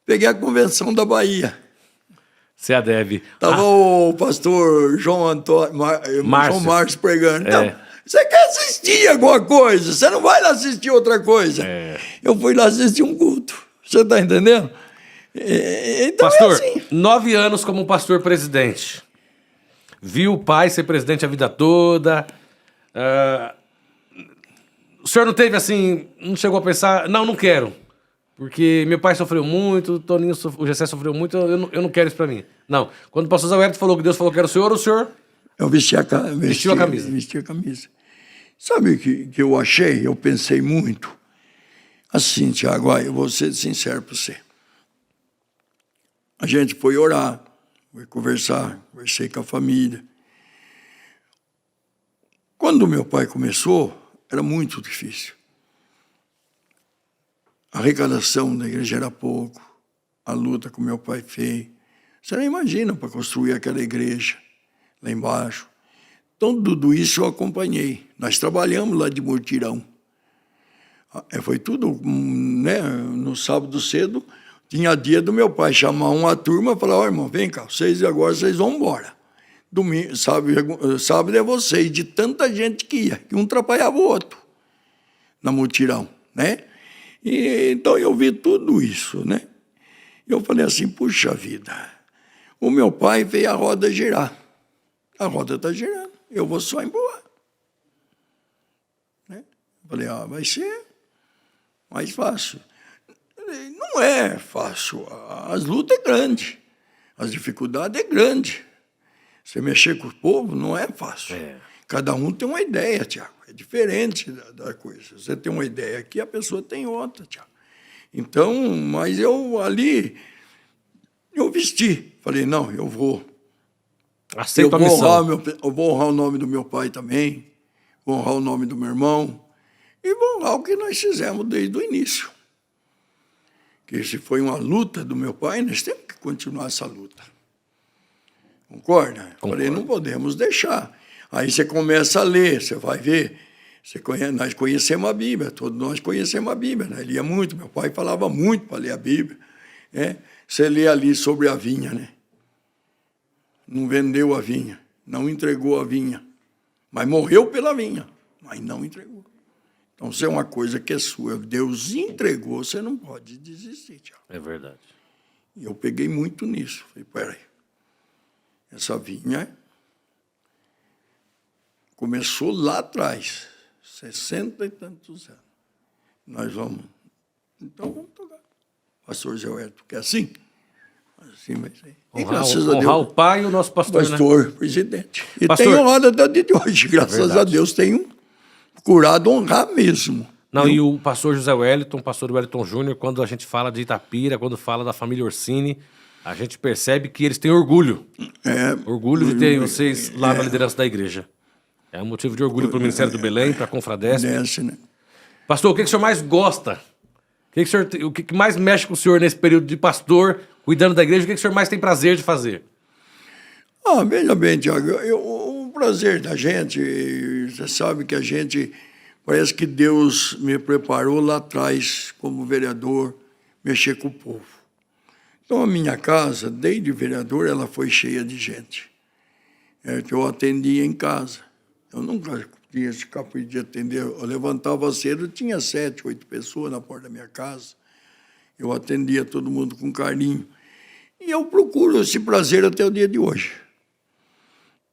Peguei a convenção da Bahia. Você adeve. Estava o pastor João Márcio pregando. Então, você quer assistir alguma coisa? Você não vai lá assistir outra coisa. Eu fui lá assistir um culto. Você está entendendo? Então pastor, é assim. 9 anos como pastor presidente. Viu o pai ser presidente a vida toda. O senhor não teve assim, não chegou a pensar, não quero. Porque meu pai sofreu muito, o Gessé sofreu muito, eu não quero isso pra mim. Não. Quando o pastor Zé Wellington falou que Deus falou que era o senhor... Eu vestiu a camisa. Vesti a camisa. Sabe o que eu achei? Eu pensei muito. Assim, Tiago, eu vou ser sincero para você. A gente foi orar, foi conversei com a família. Quando meu pai começou, era muito difícil. A arrecadação da igreja era pouco, a luta que meu pai fez. Você não imagina para construir aquela igreja lá embaixo. Então, tudo isso eu acompanhei. Nós trabalhamos lá de mutirão. Foi tudo, né? No sábado cedo, tinha dia do meu pai chamar uma turma e falar, ó, irmão, vem cá, agora vocês vão embora. Domingo, sábado é vocês, de tanta gente que ia, que um atrapalhava o outro na mutirão, né? E, então eu vi tudo isso, né? Eu falei assim, puxa vida, o meu pai fez a roda girar. A roda está girando, eu vou só embora. Né? Falei, vai ser mais fácil. Não é fácil, as lutas é grande, as dificuldades é grande. Você mexer com o povo não é fácil. Cada um tem uma ideia, Tiago. É diferente da coisa. Você tem uma ideia aqui, a pessoa tem outra, Tiago. Então, mas eu vesti. Falei, não, eu vou. Aceito a missão. Eu vou honrar o nome do meu pai também, vou honrar o nome do meu irmão e vou honrar o que nós fizemos desde o início. Que se foi uma luta do meu pai, nós temos que continuar essa luta. Concorda? Falei, não podemos deixar. Aí você começa a ler, você vai ver. Nós conhecemos a Bíblia, todos nós conhecemos a Bíblia. Né? Lia muito, meu pai falava muito para ler a Bíblia. Né? Você lê ali sobre a vinha, né? Não vendeu a vinha, não entregou a vinha, mas morreu pela vinha, mas não entregou. Então, se é uma coisa que é sua, Deus entregou, você não pode desistir, Tiago. É verdade. E eu peguei muito nisso. Falei, peraí, essa vinha começou lá atrás, 60 e tantos anos. Nós vamos, então vamos tocar. Pastor Zé Wellington, que é assim? Assim vai ser. E graças a Deus, honrar o pai e o nosso pastor, né? Presidente. E tem honrado até o dia de hoje, graças a Deus, tenho procurado honrar mesmo. Não, e o pastor José Wellington, o pastor Wellington Júnior, quando a gente fala de Itapira, quando fala da família Orsini, a gente percebe que eles têm orgulho. Orgulho de ter vocês lá na liderança da igreja. É um motivo de orgulho para o Ministério do Belém, para a Confradesp. Né? Pastor, o que o senhor mais gosta? O que mais mexe com o senhor nesse período de pastor, cuidando da igreja? O que o senhor mais tem prazer de fazer? Veja bem, Tiago, o prazer da gente, você sabe que a gente, parece que Deus me preparou lá atrás, como vereador, mexer com o povo. Então, a minha casa, desde vereador, ela foi cheia de gente. que eu atendia em casa. Eu nunca tinha esse capricho de atender. Eu levantava cedo, tinha 7, 8 pessoas na porta da minha casa. Eu atendia todo mundo com carinho. E eu procuro esse prazer até o dia de hoje.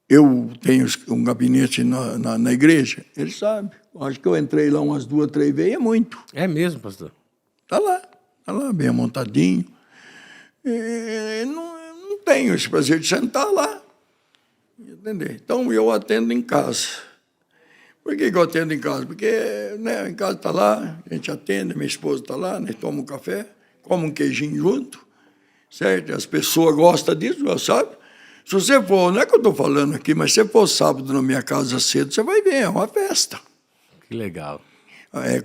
Eu tenho um gabinete na igreja, ele sabe. Acho que eu entrei lá umas 2, 3 vezes, é muito. É mesmo, pastor? Tá lá, bem montadinho. E não tenho esse prazer de sentar lá. Entendeu? Então, eu atendo em casa. Por que eu atendo em casa? Porque em casa está lá, a gente atende, minha esposa está lá, nós tomamos um café, come um queijinho junto, certo? As pessoas gostam disso, sabe? Se você for, não é que eu estou falando aqui, mas se você for sábado na minha casa cedo, você vai ver, é uma festa. Que legal.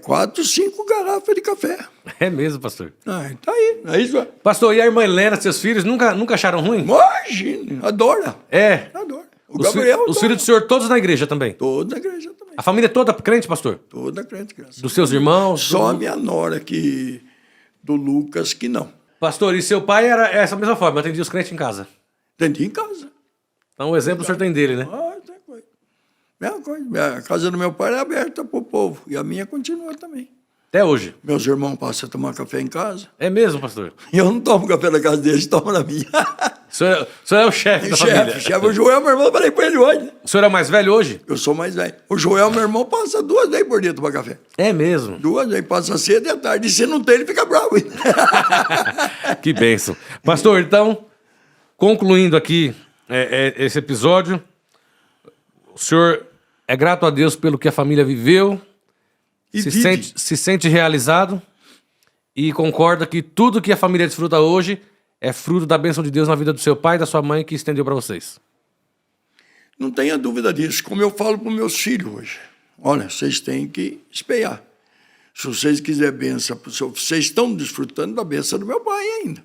4, 5 garrafas de café. É mesmo, pastor? Tá aí, é isso. Pastor, e a irmã Helena, seus filhos, nunca acharam ruim? Imagina, adora. Adora. O Gabriel os filhos do senhor todos na igreja também? Todos na igreja também. A família toda crente, pastor? Toda crente, graças a Deus. Dos seus irmãos? Só a minha nora do Lucas que não. Pastor, e seu pai era essa mesma forma, atendia os crentes em casa? Atendi em casa. Então o exemplo o senhor tem dele, né? Tem coisa. Mesma coisa. A casa do meu pai é aberta para o povo. E a minha continua também. Até hoje? Meus irmãos passam a tomar café em casa. É mesmo, pastor? E eu não tomo café na casa deles, tomo na minha. O senhor é o chefe da família? Chefe, o Joel, meu irmão, eu falei para ele hoje. O senhor é o mais velho hoje? Eu sou mais velho. O Joel, meu irmão, passa 2 vezes por dia tomar café. É mesmo? 2 vezes, passa cedo e à tarde. E se não tem, ele fica bravo. Que bênção. Pastor, então, concluindo aqui esse episódio, o senhor é grato a Deus pelo que a família viveu, se sente realizado e concorda que tudo que a família desfruta hoje é fruto da bênção de Deus na vida do seu pai e da sua mãe que estendeu para vocês. Não tenha dúvida disso. Como eu falo para os meus filhos hoje. Olha, vocês têm que espelhar. Se vocês quiserem bênção, vocês estão desfrutando da bênção do meu pai ainda.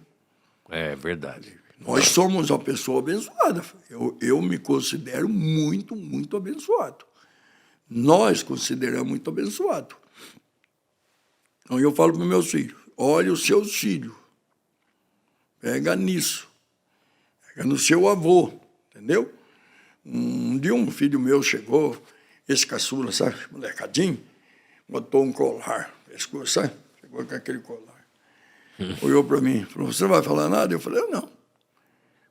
É verdade. Nós somos uma pessoa abençoada. Eu me considero muito, muito abençoado. Nós consideramos muito abençoado. Então eu falo para os meus filhos, olha os seus filhos. Pega nisso. Pega no seu avô, entendeu? Um dia um filho meu chegou, esse caçula, sabe, molecadinho, botou um colar, pescoço, sabe? Chegou com aquele colar. Olhou para mim, falou, você não vai falar nada? Eu falei, não. Eu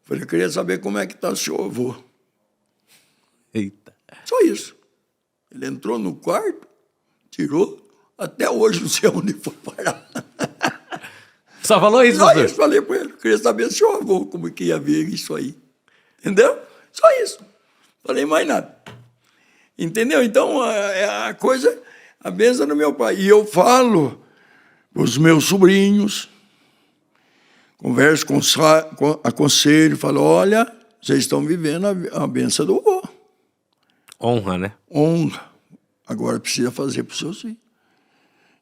falei, eu queria saber como é que está o seu avô. Eita. Só isso. Ele entrou no quarto, tirou, até hoje não sei onde foi parar. Só falou isso, Só pastor? isso, falei para ele, eu queria saber se o avô, como que ia ver isso aí. Entendeu? Só isso. Falei mais nada. Entendeu? Então, a coisa, a bênção do meu pai. E eu falo para os meus sobrinhos, converso, aconselho, falo, olha, vocês estão vivendo a bênção do avô. Honra, né? Honra. Agora precisa fazer para os seus filhos.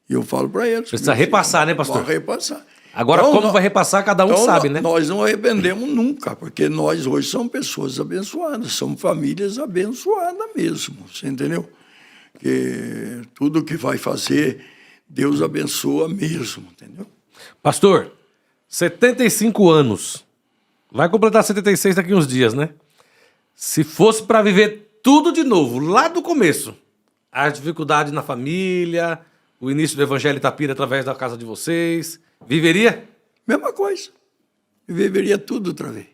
E eu falo para eles. Precisa repassar, né, pastor? Vou repassar. Agora, então, como vai repassar, cada um sabe, né? Nós não arrependemos nunca, porque nós hoje somos pessoas abençoadas, somos famílias abençoadas mesmo, você entendeu? Que tudo que vai fazer, Deus abençoa mesmo, entendeu? Pastor, 75 anos. Vai completar 76 daqui uns dias, né? Se fosse para viver tudo de novo, lá do começo, as dificuldades na família, o início do Evangelho Itapira através da casa de vocês, viveria? Mesma coisa. Eu viveria tudo outra vez.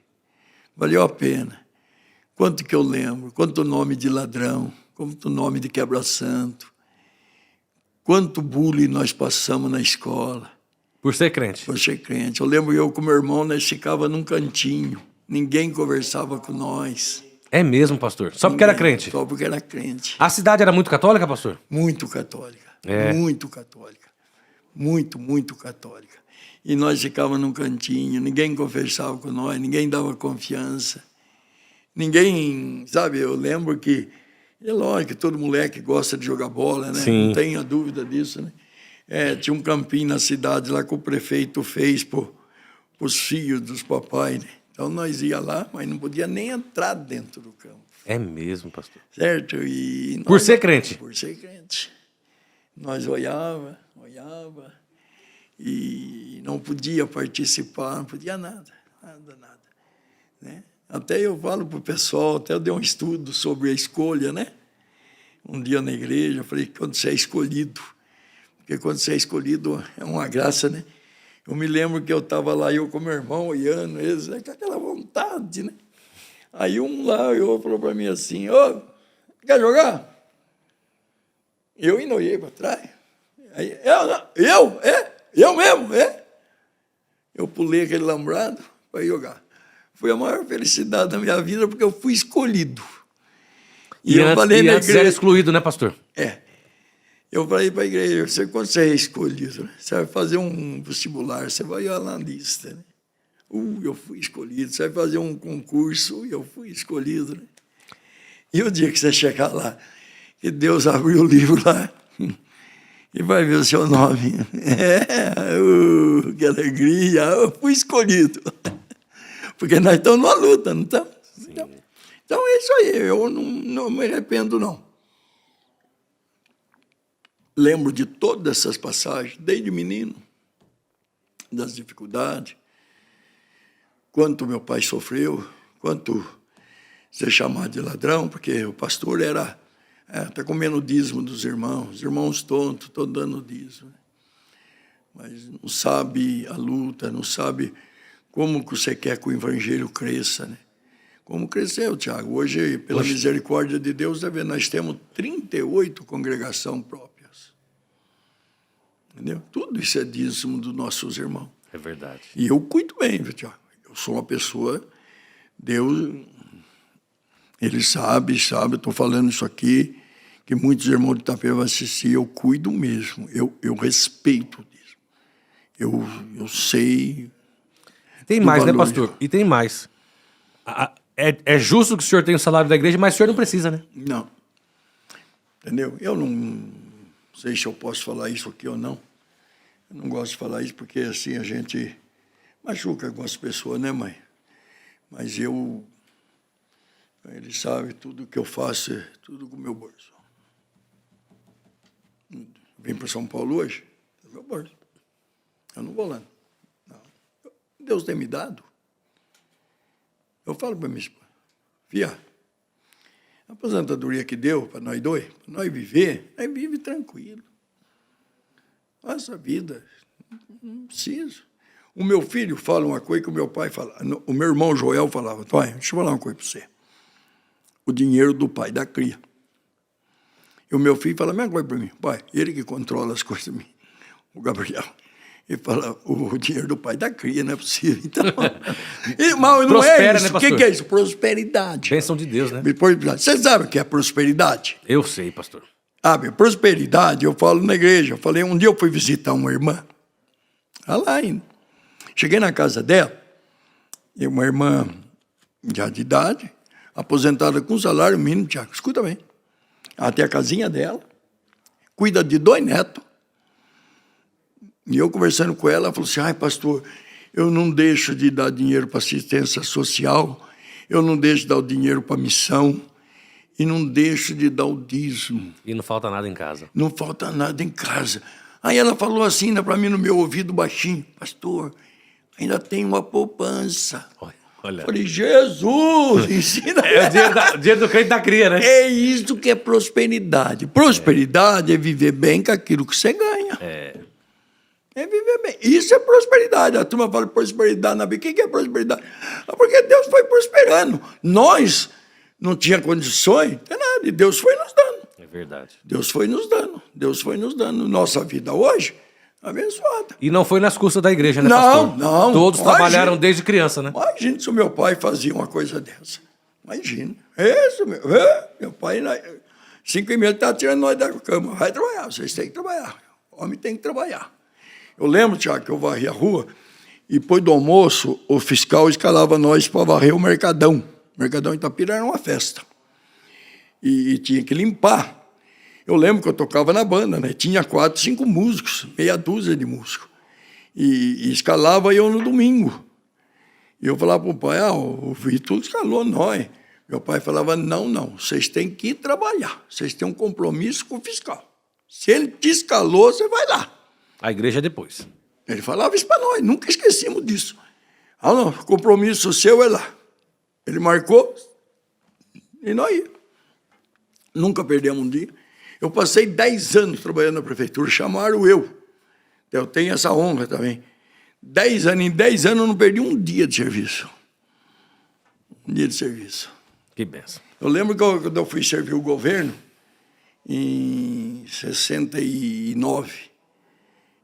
Valeu a pena. Quanto que eu lembro, quanto nome de ladrão, quanto nome de quebra-santo, quanto bullying nós passamos na escola. Por ser crente? Por ser crente. Eu lembro eu com meu irmão, nós ficava num cantinho, ninguém conversava com nós. É mesmo, pastor? Só porque era crente? Só porque era crente. A cidade era muito católica, pastor? Muito católica. É. Muito católica. Muito, muito católica. E nós ficávamos num cantinho, ninguém conversava com nós, ninguém dava confiança. Ninguém, sabe, eu lembro que, é lógico que todo moleque gosta de jogar bola, né? Sim. Não tenha dúvida disso, né? Tinha um campinho na cidade lá que o prefeito fez para os filhos dos papai, né? Então nós ia lá, mas não podia nem entrar dentro do campo. É mesmo, pastor? Certo? E nós, Por ser crente? Por ser crente. Nós olhava, e não podia participar, não podia nada. Né? Até eu falo para o pessoal, até eu dei um estudo sobre a escolha, né? Um dia na igreja, eu falei, quando você é escolhido, porque quando você é escolhido é uma graça, né? Eu me lembro que eu estava lá, eu com meu irmão, olhando eles, né, com aquela vontade, né? Aí um lá falou para mim assim, ô, quer jogar? Eu ainda olhei para trás. Aí, eu mesmo. Eu pulei aquele lambrado para jogar. Foi a maior felicidade da minha vida, porque eu fui escolhido. E eu falei na igreja... era excluído, né, pastor? Eu falei para a igreja, quando você é escolhido, né? Você vai fazer um vestibular, você vai olhar na lista, né? Eu fui escolhido. Você vai fazer um concurso, eu fui escolhido, né? E o dia que você chegar lá, que Deus abriu o livro lá e vai ver o seu nome. Que alegria, eu fui escolhido. Porque nós estamos numa luta, não estamos? Então é isso aí, eu não me arrependo, não. Lembro de todas essas passagens, desde menino, das dificuldades, quanto meu pai sofreu, quanto ser chamado de ladrão, porque o pastor está comendo dízimo dos irmãos, os irmãos tontos, estão dando dízimo. Mas não sabe a luta, não sabe como que você quer que o evangelho cresça, né? Como cresceu, Tiago? Hoje, pela misericórdia de Deus, nós temos 38 congregações próprias. Entendeu? Tudo isso é dízimo dos nossos irmãos. É verdade. E eu cuido bem, Tiago. Eu sou uma pessoa, Deus, Ele sabe, eu estou falando isso aqui, que muitos irmãos de Itapeva vão assistir, eu cuido mesmo, eu respeito disso. Eu sei. Tem mais, né, pastor? E tem mais. É justo que o senhor tenha o salário da igreja, mas o senhor não precisa, né? Não. Entendeu? Eu não sei se eu posso falar isso aqui ou não. Eu não gosto de falar isso porque assim a gente machuca algumas pessoas, né, mãe? Mas ele sabe tudo que eu faço, é tudo com o meu bolso. Vim para São Paulo hoje, é meu bolso. Eu não vou lá. Não. Deus tem me dado. Eu falo para minha esposa, Fia, a aposentadoria que deu para nós dois, para nós viver, nós vive tranquilo. Nossa vida, não preciso. O meu filho fala uma coisa que o meu pai fala. O meu irmão Joel falava, pai, deixa eu falar uma coisa para você. O dinheiro do pai dá cria. E o meu filho fala a mesma coisa para mim. Pai, ele que controla as coisas de mim, o Gabriel. Ele fala, o dinheiro do pai dá cria, não é possível. Então, mas não é isso. Né, o que é isso? Prosperidade. Bênção de Deus, né? Você sabe o que é prosperidade? Eu sei, pastor. Prosperidade, eu falo na igreja. Um dia eu fui visitar uma irmã. Olha lá ainda. Cheguei na casa dela, e uma irmã já de idade, aposentada com salário mínimo, Tiago, escuta bem. Ela tem a casinha dela, cuida de 2 netos. E eu conversando com ela, ela falou assim, pastor, eu não deixo de dar dinheiro para assistência social, eu não deixo de dar o dinheiro para missão, e não deixo de dar o dízimo. E não falta nada em casa. Não falta nada em casa. Aí ela falou assim, para mim, no meu ouvido baixinho, pastor, ainda tem uma poupança. Olha. Falei, Jesus, ensina. O dinheiro do crente da cria, né? É isso que é prosperidade. Prosperidade é viver bem com aquilo que você ganha. É viver bem. Isso é prosperidade. A turma fala prosperidade na Bíblia. O que é prosperidade? Porque Deus foi prosperando. Nós não tínhamos condições, não tem nada. E Deus foi nos dando. É verdade. Deus foi nos dando. Deus foi nos dando. Nossa vida hoje, abençoada. E não foi nas custas da igreja, né, pastor? Não. Todos trabalharam desde criança, né? Imagina se o meu pai fazia uma coisa dessa. Imagina. Meu pai, 5h30, estava tirando nós da cama. Vai trabalhar, vocês têm que trabalhar. O homem tem que trabalhar. Eu lembro, Tiago, que eu varri a rua e depois do almoço, o fiscal escalava nós para varrer o Mercadão. O Mercadão Itapira era uma festa. E tinha que limpar. Eu lembro que eu tocava na banda, né? Tinha 4, 5 músicos, meia dúzia de músicos. E escalava eu no domingo. E eu falava para o pai, o Vitor escalou nós. Meu pai falava, não, vocês têm que ir trabalhar. Vocês têm um compromisso com o fiscal. Se ele te escalou, você vai lá. A igreja é depois. Ele falava isso para nós, nunca esquecemos disso. Não, o compromisso seu é lá. Ele marcou e nós ia. Nunca perdemos um dia. Eu passei 10 anos trabalhando na prefeitura, chamaram eu. Eu tenho essa honra também. 10 anos, em 10 anos eu não perdi um dia de serviço. Um dia de serviço. Que benção. Eu lembro que quando eu fui servir o governo, em 69,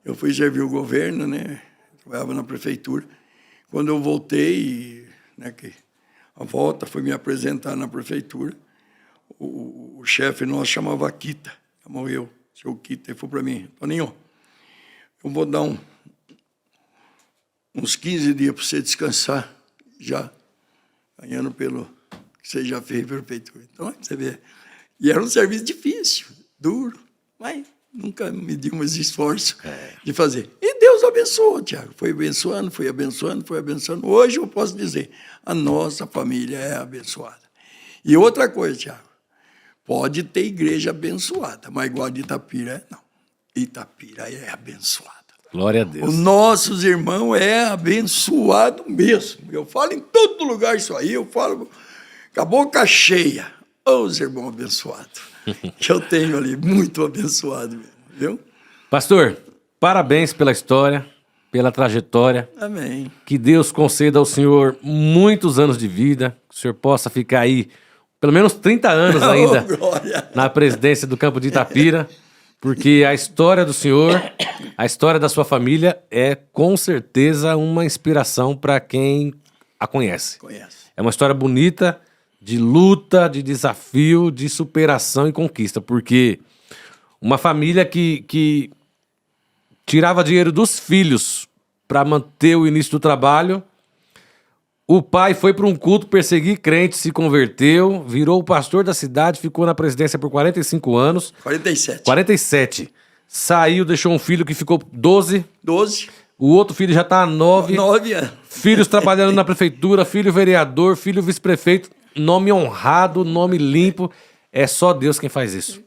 eu fui servir o governo, né? Trabalhava na prefeitura. Quando eu voltei, né, que a volta foi me apresentar na prefeitura, o chefe nosso chamava Kita, chamou eu, seu Kita, ele falou para mim, Toninho, eu vou dar uns 15 dias para você descansar, já, ganhando pelo que você já fez pela prefeitura. Então, você vê, e era um serviço difícil, duro, mas nunca medimos esforço de fazer. E Deus abençoou, Tiago, foi abençoando, foi abençoando, foi abençoando. Hoje eu posso dizer, a nossa família é abençoada. E outra coisa, Tiago, pode ter igreja abençoada, mas igual a de Itapira, não. Itapira é abençoada. Glória a Deus. Os nossos irmãos é abençoado mesmo. Eu falo em todo lugar isso aí, eu falo com a boca cheia. Os irmãos abençoados. Que eu tenho ali, muito abençoado mesmo, viu? Pastor, parabéns pela história, pela trajetória. Amém. Que Deus conceda ao senhor muitos anos de vida, que o senhor possa ficar aí pelo menos 30 anos ainda na presidência do Campo de Itapira, porque a história do senhor, a história da sua família é com certeza uma inspiração para quem a conhece. É uma história bonita, de luta, de desafio, de superação e conquista, porque uma família que tirava dinheiro dos filhos para manter o início do trabalho. O pai foi para um culto perseguir crente, se converteu, virou o pastor da cidade, ficou na presidência por 45 anos. 47. 47. Saiu, deixou um filho que ficou 12. 12. O outro filho já está 9. 9 anos. Filhos trabalhando na prefeitura, filho vereador, filho vice-prefeito. Nome honrado, nome limpo. É só Deus quem faz isso.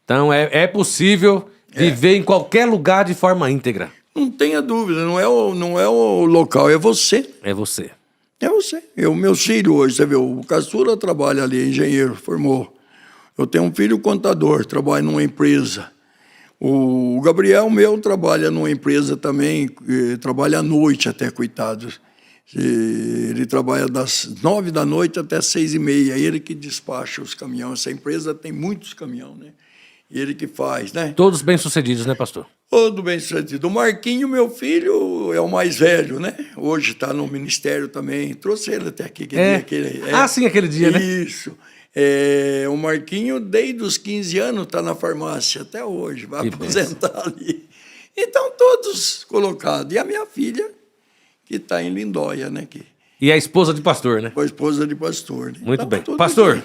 Então é possível viver em qualquer lugar de forma íntegra. Não tenha dúvida, não é o local, é você. É você. É você. Meu filho hoje, você vê, o caçula trabalha ali, engenheiro, formou. Eu tenho um filho contador, trabalha numa empresa. O Gabriel, meu, trabalha numa empresa também, trabalha à noite até, coitado. Ele trabalha das 9 da noite até 6h30, é ele que despacha os caminhões. Essa empresa tem muitos caminhões, né? E ele que faz, né? Todos bem-sucedidos, né, pastor? Todo bem-sucedido. O Marquinho, meu filho, é o mais velho, né? Hoje está no ministério também. Trouxe ele até aqui. Sim, aquele dia, né? Isso. O Marquinho, desde os 15 anos, está na farmácia até hoje. Vai aposentar ali. Então, todos colocados. E a minha filha, que está em Lindóia, né? E a esposa de pastor, né? A esposa de pastor. Né? Muito bem. Pastor,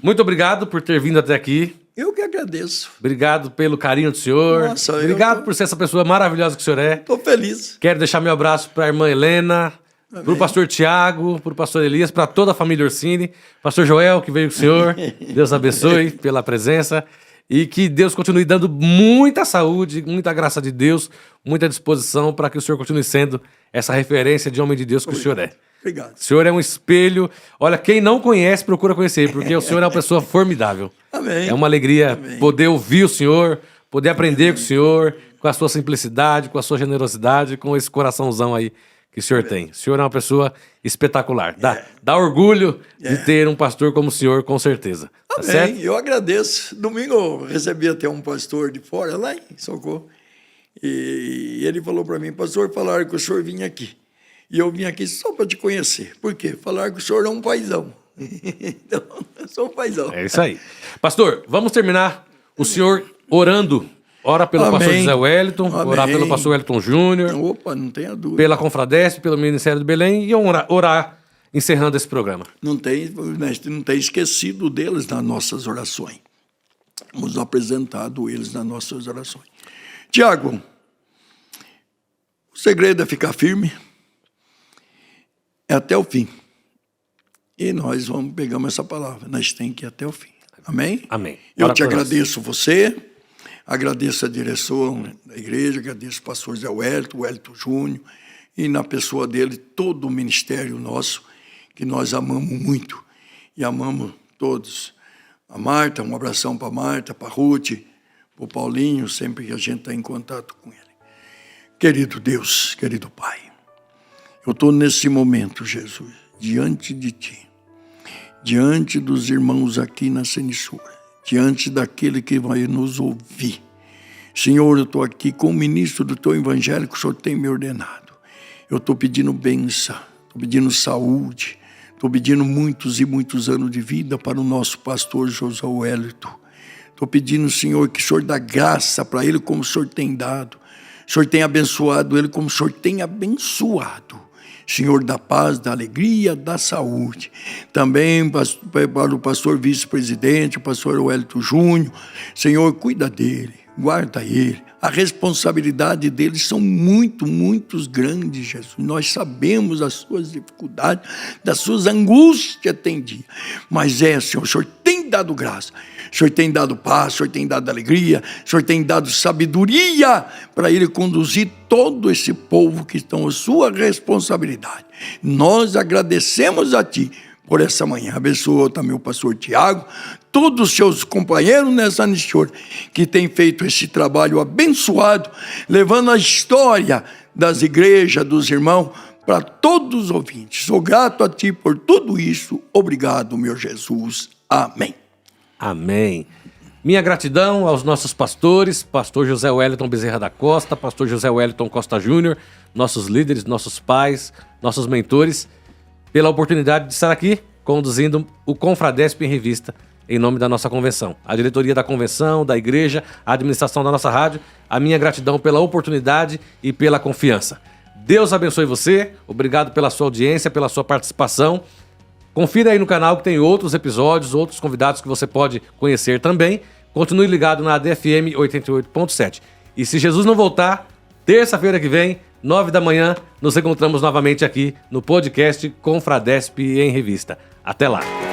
muito obrigado por ter vindo até aqui. Eu que agradeço. Obrigado pelo carinho do senhor. Nossa, obrigado por ser essa pessoa maravilhosa que o senhor é. Estou feliz. Quero deixar meu abraço para a irmã Helena, para o pastor Tiago, para o pastor Elias, para toda a família Orsini, pastor Joel, que veio com o senhor. Deus abençoe pela presença. E que Deus continue dando muita saúde, muita graça de Deus, muita disposição para que o senhor continue sendo essa referência de homem de Deus que o senhor é. Obrigado. O senhor é um espelho. Olha, quem não conhece, procura conhecer, porque o senhor é uma pessoa formidável. Amém. É uma alegria poder ouvir o senhor, poder aprender com o senhor, com a sua simplicidade, com a sua generosidade, com esse coraçãozão aí que o senhor tem. O senhor é uma pessoa espetacular. Dá orgulho de ter um pastor como o senhor, com certeza. Tá certo? Eu agradeço. Domingo eu recebi até um pastor de fora, lá em Socorro, e ele falou para mim, pastor, falaram que o senhor vinha aqui. E eu vim aqui só para te conhecer. Por quê? Falaram que o senhor é um paizão. Então, eu sou um paizão. É isso aí. Pastor, vamos terminar o senhor orando. Ora pelo pastor José Wellington, orar pelo pastor Wellington Júnior. Opa, não tenha dúvida. Pela Confradesp, pelo Ministério do Belém e orar encerrando esse programa. Não tem esquecido deles nas nossas orações. Temos apresentado eles nas nossas orações. Tiago, o segredo é ficar firme. É até o fim. E nós pegamos essa palavra. Nós temos que ir até o fim. Amém? Amém. Eu te agradeço você, agradeço a direção da igreja, agradeço o pastor Zé Wellington, o Wellington Júnior, e na pessoa dele, todo o ministério nosso, que nós amamos muito e amamos todos. A Marta, um abração para a Marta, para a Ruth, para o Paulinho, sempre que a gente está em contato com ele. Querido Deus, querido Pai, eu estou nesse momento, Jesus, diante de Ti, diante dos irmãos aqui nessa emissora, diante daquele que vai nos ouvir. Senhor, eu estou aqui como ministro do Teu Evangelho que o Senhor tem me ordenado. Eu estou pedindo bênção, estou pedindo saúde, estou pedindo muitos e muitos anos de vida para o nosso pastor José Wellington. Estou pedindo, Senhor, que o Senhor dá graça para ele como o Senhor tem dado. O Senhor tem abençoado ele como o Senhor tem abençoado. Senhor, da paz, da alegria, da saúde. Também para o pastor vice-presidente, o pastor Wellington Júnior. Senhor, cuida dele, guarda ele. A responsabilidade deles são muito grandes, Jesus. Nós sabemos as suas dificuldades, das suas angústias tem dia. Mas Senhor, o Senhor tem dado graça. O Senhor tem dado paz, o Senhor tem dado alegria, o Senhor tem dado sabedoria para Ele conduzir todo esse povo que estão à sua responsabilidade. Nós agradecemos a Ti por essa manhã. Abençoa também o pastor Tiago, todos os seus companheiros nessa emissora que têm feito esse trabalho abençoado, levando a história das igrejas, dos irmãos, para todos os ouvintes. Sou grato a Ti por tudo isso. Obrigado, meu Jesus. Amém. Amém. Minha gratidão aos nossos pastores, pastor José Wellington Bezerra da Costa, pastor José Wellington Costa Júnior, nossos líderes, nossos pais, nossos mentores, pela oportunidade de estar aqui conduzindo o Confradesp em Revista, em nome da nossa convenção. A diretoria da convenção, da igreja, a administração da nossa rádio, a minha gratidão pela oportunidade e pela confiança. Deus abençoe você, obrigado pela sua audiência, pela sua participação. Confira aí no canal que tem outros episódios, outros convidados que você pode conhecer também. Continue ligado na ADFM 88.7. E se Jesus não voltar, terça-feira que vem, 9 da manhã, nos encontramos novamente aqui no podcast Confradesp em Revista. Até lá!